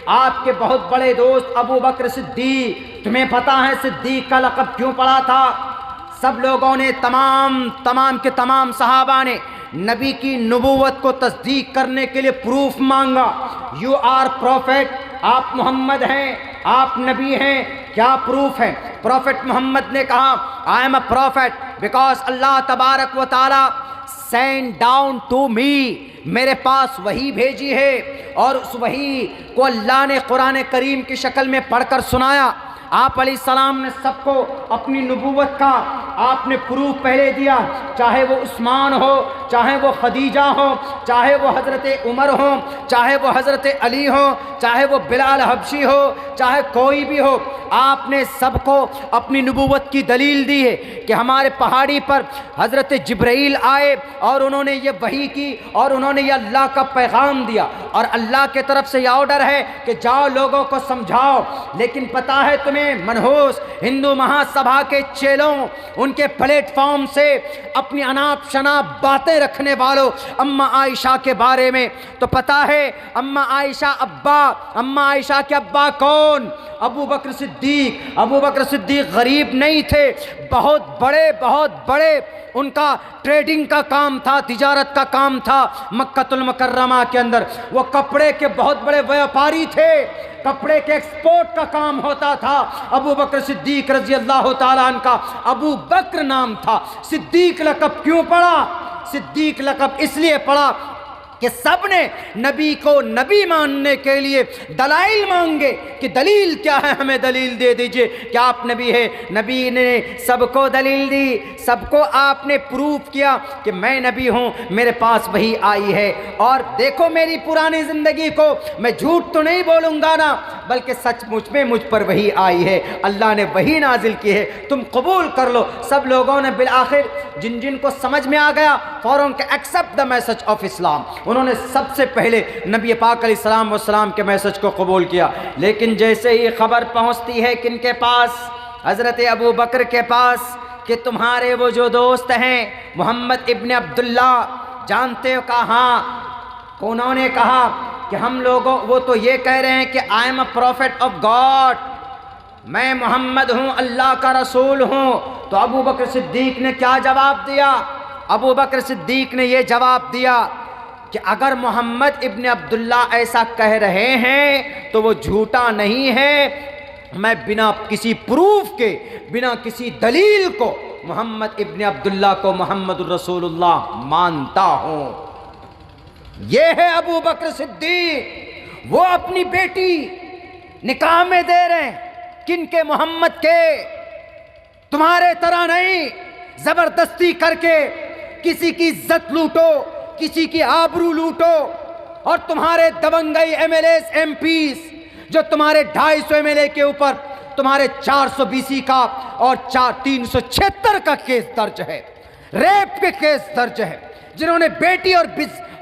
आपके बहुत बड़े दोस्त अबू बकर सिद्दीक, तुम्हें पता है सिद्दीक का लक़ब क्यों पड़ा था? सब लोगों ने, तमाम के तमाम सहाबा ने नबी की नबूवत को तस्दीक करने के लिए प्रूफ मांगा। यू आर प्रॉफिट, आप मोहम्मद हैं, आप नबी हैं, क्या प्रूफ है? प्रॉफिट मोहम्मद ने कहा I am a prophet because Allah तबारक व तआला सेंड डाउन टू मी, मेरे पास वही भेजी है और उस वही को अल्लाह ने कुरान करीम की शक्ल में पढ़कर सुनाया। आप अलैहिस्सलाम ने सबको अपनी नबूवत का आपने प्रूफ पहले दिया, चाहे वो उस्मान हो, चाहे वो खदीजा हो, चाहे वो हज़रत उमर हो, चाहे वो हज़रत अली हो, चाहे वो बिलाल हबशी हो, चाहे कोई भी हो, आपने सबको अपनी नबूवत की दलील दी है कि हमारे पहाड़ी पर हज़रत जिब्राईल आए और उन्होंने ये वही की और उन्होंने ये अल्लाह का पैगाम दिया और अल्लाह के तरफ से यह ऑर्डर है कि जाओ लोगों को समझाओ। लेकिन पता है तुम्हें मनहूस हिंदू महासभा के चेलों, उनके प्लेटफॉर्म से अपनी अनाप शनाप बातें रखने वालों अम्मा आयशा के बारे में, तो पता है अम्मा आयशा के अब्बा कौन? अबू बकर सिद्दीक। अबू बकर सिद्दीक गरीब नहीं थे, बहुत बड़े उनका ट्रेडिंग का काम था, तिजारत का काम था मक्कतुल मुकर्रमा के अंदर। वो कपड़े के बहुत बड़े व्यापारी थे, कपड़े के एक्सपोर्ट का काम होता था। अबू बकर सिद्दीक रजी अल्लाह ताला अन्हु का अबू बकर नाम था। सिद्दीक लक़ब क्यों पड़ा? सिद्दीक लक़ब इसलिए पड़ा कि सब ने नबी को नबी मानने के लिए दलाइल मांगे कि दलील क्या है, हमें दलील दे दीजिए कि आप नबी है। नबी ने सबको दलील दी, सबको आपने प्रूफ किया कि मैं नबी हूँ, मेरे पास वही आई है। और देखो मेरी पुरानी ज़िंदगी को, मैं झूठ तो नहीं बोलूँगा ना, बल्कि सचमुच में मुझ पर वही आई है, अल्लाह ने वही नाजिल की है, तुम कबूल कर लो। सब लोगों ने बिल आखिर जिन जिन को समझ में आ गया फ़ौरन के accept the message of Islam, उन्होंने सबसे पहले नबी पाक अलैहिस्सलाम वस्सलाम के मैसेज को कबूल किया। लेकिन जैसे ही खबर पहुंचती है किनके पास? हज़रत अबू बकर के पास, कि तुम्हारे वो जो दोस्त हैं मोहम्मद इब्न अब्दुल्ला, जानते हो? कहा उन्होंने कहा कि हम लोगों, वो तो ये कह रहे हैं कि आई am a profit of God, मैं मोहम्मद हूँ, अल्लाह का रसूल हूँ। तो अबू बकर सिद्दीक ने क्या जवाब दिया? अबू बकर सिद्दीक ने ये जवाब दिया कि अगर मोहम्मद इब्न अब्दुल्ला ऐसा कह रहे हैं तो वो झूठा नहीं है, मैं बिना किसी प्रूफ के, बिना किसी दलील को मोहम्मद इब्न अब्दुल्ला को मोहम्मद रसूलुल्लाह मानता हूँ। ये है अबू बकर सिद्दीक, वो अपनी बेटी निकाह में दे रहे हैं किनके? मोहम्मद के। तुम्हारे तरह नहीं जबरदस्ती करके किसी की इज्जत लूटो, किसी की आबरू लूटो। और तुम्हारे दबंगई एमएलएस एमपीस जो तुम्हारे 250 एमएलए के ऊपर तुम्हारे 420 का और 376 का केस दर्ज है, रेप के केस दर्ज है, जिन्होंने बेटी और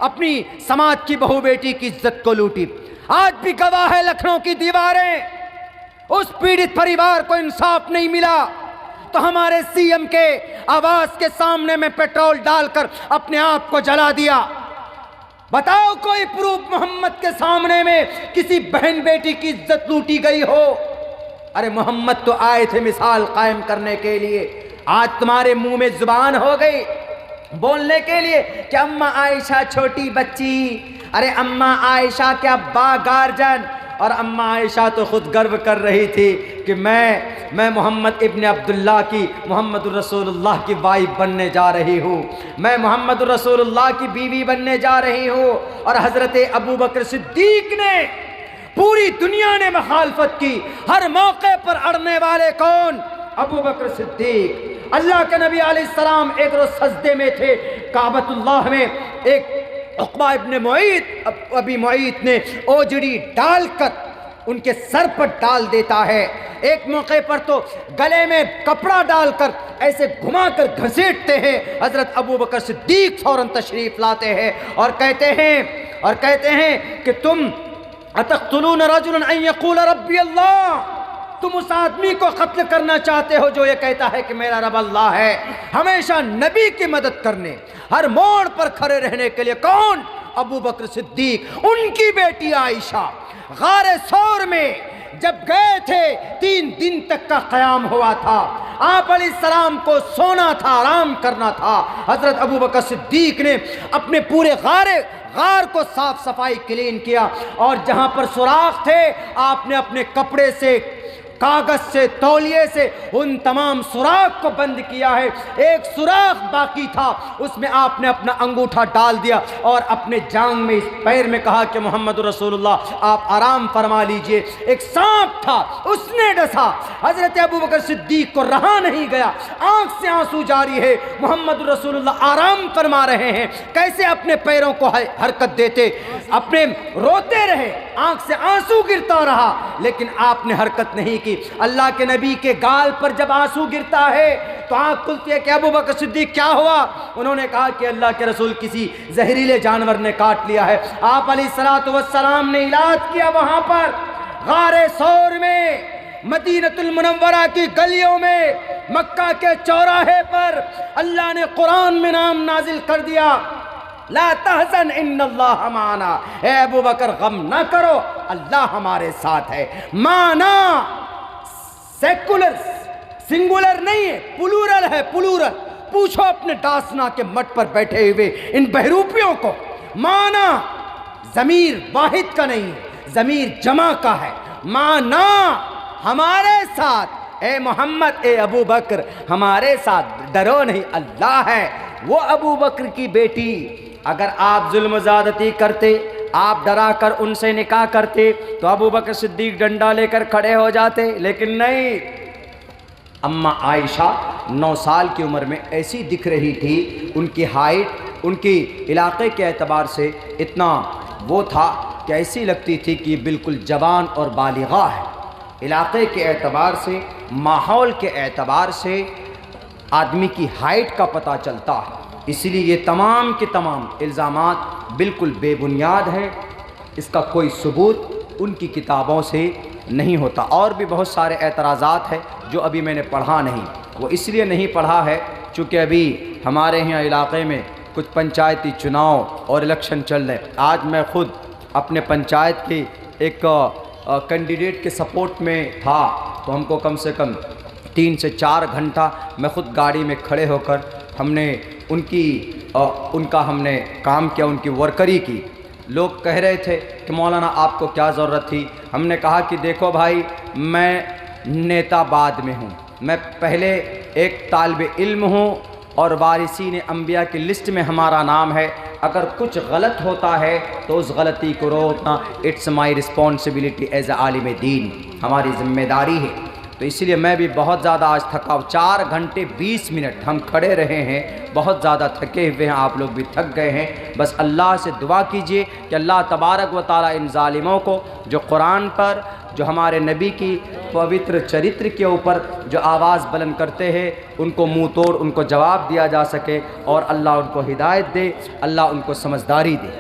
अपनी समाज की बहू बेटी की इज्जत को लूटी। आज भी गवाह है लखनऊ की दीवारें। उस पीड़ित परिवार को इंसाफ नहीं मिला तो हमारे सीएम के आवास के सामने में पेट्रोल डालकर अपने आप को जला दिया। बताओ कोई प्रूफ मोहम्मद के सामने में किसी बहन बेटी की इज्जत लूटी गई हो? अरे मोहम्मद तो आए थे मिसाल कायम करने के लिए, आज तुम्हारे मुंह में जुबान हो गई बोलने के लिए कि अम्मा आयशा छोटी बच्ची, अरे अम्मा आयशा क्या बागार्जन। और अम्मा आयशा तो खुद गर्व कर रही थी कि मैं मोहम्मद इब्न अब्दुल्लाह की, मोहम्मद रसूलुल्लाह की वाइफ बनने जा रही हूँ, मैं मोहम्मद रसूलुल्लाह की बीवी बनने जा रही हूँ। और हज़रत अबू बकर सिद्दीक ने, पूरी दुनिया ने मुखालफत की, हर मौके पर अड़ने वाले कौन? अबू बकर सिद्दीक। अल्लाह के नबी अलैहिस्सलाम एक रोज सजदे में थे काबतुल्लाह में, एक उक़बा इब्न मुईत, अबी मुईत ने ओजड़ी डालकर उनके सर पर डाल देता है। एक मौके पर तो गले में कपड़ा डालकर ऐसे घुमाकर घसीटते हैं। हज़रत अबू बकर सिद्दीक फौरन तशरीफ़ लाते हैं और कहते हैं कि तुम अतक़्तुलून रजुलन अन यक़ूल रब्बी अल्लाह, तुम उस आदमी को कत्ल करना चाहते हो जो ये कहता है कि मेरा रब अल्लाह है। हमेशा नबी की मदद करने, हर मोड़ पर खड़े रहने के लिए कौन? अबू बकर सिद्दीक। उनकी बेटी आयशा गारे सौर में जब गए थे, 3 दिन तक का क़याम हुआ था, आप अलैहिस्सलाम को सोना था, आराम करना था। हज़रत अबू बकर सिद्दीक ने अपने पूरे गार को साफ सफाई क्लीन किया और जहाँ पर सुराख थे आपने अपने कपड़े से, कागज से, तौलिए से उन तमाम सुराख को बंद किया है। एक सुराख बाकी था, उसमें आपने अपना अंगूठा डाल दिया और अपने जांग में, इस पैर में कहा कि मोहम्मद रसूलुल्लाह आप आराम फरमा लीजिए। एक सांप था, उसने डसा। हज़रत अबू बकर सिद्दीक को रहा नहीं गया, आंख से आंसू जारी है, मोहम्मद रसूलुल्लाह आराम फरमा रहे हैं, कैसे अपने पैरों को हरकत देते, अपने रोते रहे, आंख से आंसू गिरता रहा, लेकिन आपने हरकत नहीं की। अल्लाह के नबी के गाल पर जब आंसू गिरता है तो आंख खुलती है कि अबू बकर सिद्दीक क्या हुआ? उन्होंने कहा कि अल्लाह के रसूल किसी जहरीले जानवर ने काट लिया है। आप अलैहिस्सलातु वस्सलाम ने इलाज किया वहां पर गारे सौर में, मदीनतुल मुनव्वरा की गलियों में, मक्का के चौराहे पर अल्लाह ने कुरान में नाम नाजिल कर दिया, ला तहज़न इन्नल्लाह माना, ए अबू बकर गम ना करो, अल्लाह हमारे साथ है। माना सेकुलर, सिंगुलर नहीं है, प्लूरल है, प्लूरल। पूछो अपने दासना के मठ पर बैठे हुए इन बहरूपियों को, माना ज़मीर वाहिद का नहीं है, ज़मीर जमा का है। माना हमारे साथ, ए मोहम्मद, ए अबू बकर हमारे साथ, डरो नहीं, अल्लाह है। वो अबू बकर की बेटी, अगर आप जुल्म ज़्यादती करते, आप डरा कर उनसे निकाह करते तो अबू बकर सिद्दीक डंडा लेकर खड़े हो जाते, लेकिन नहीं। अम्मा आयशा 9 साल की उम्र में ऐसी दिख रही थी, उनकी हाइट, उनकी इलाके के एतबार से इतना वो था कि ऐसी लगती थी कि बिल्कुल जवान और बालिगा है। इलाके के एतबार से, माहौल के एतबार से आदमी की हाइट का पता चलता है। इसलिए ये तमाम के तमाम इल्ज़ामात बिल्कुल बेबुनियाद हैं, इसका कोई सबूत उनकी किताबों से नहीं होता। और भी बहुत सारे एतराज़ात हैं जो अभी मैंने पढ़ा नहीं, वो इसलिए नहीं पढ़ा है चूँकि अभी हमारे यहाँ इलाक़े में कुछ पंचायती चुनाव और इलेक्शन चल रहे हैं। आज मैं ख़ुद अपने पंचायत के एक कैंडिडेट के सपोर्ट में था, तो हमको कम से कम 3 से 4 घंटा मैं ख़ुद गाड़ी में खड़े होकर हमने उनका हमने काम किया, उनकी वर्करी की। लोग कह रहे थे कि मौलाना आपको क्या ज़रूरत थी? हमने कहा कि देखो भाई, मैं नेता बाद में हूँ, मैं पहले एक तालिब इल्म हूँ और वारिसीन अंबिया की लिस्ट में हमारा नाम है। अगर कुछ गलत होता है तो उस गलती को रोकना इट्स माई रिस्पॉन्सिबिलिटी एज आलिम दीन, हमारी ज़िम्मेदारी है। तो इसलिए मैं भी बहुत ज़्यादा आज थका, 4 घंटे 20 मिनट हम खड़े रहे हैं, बहुत ज़्यादा थके हुए हैं, आप लोग भी थक गए हैं। बस अल्लाह से दुआ कीजिए कि अल्लाह तबारक व ताला इन ज़ालिमों को, जो कुरान पर, जो हमारे नबी की पवित्र चरित्र के ऊपर जो आवाज़ बुलंद करते हैं, उनको मुँह तोड़ उनको जवाब दिया जा सके और अल्लाह उनको हिदायत दे, अल्लाह उनको समझदारी दे।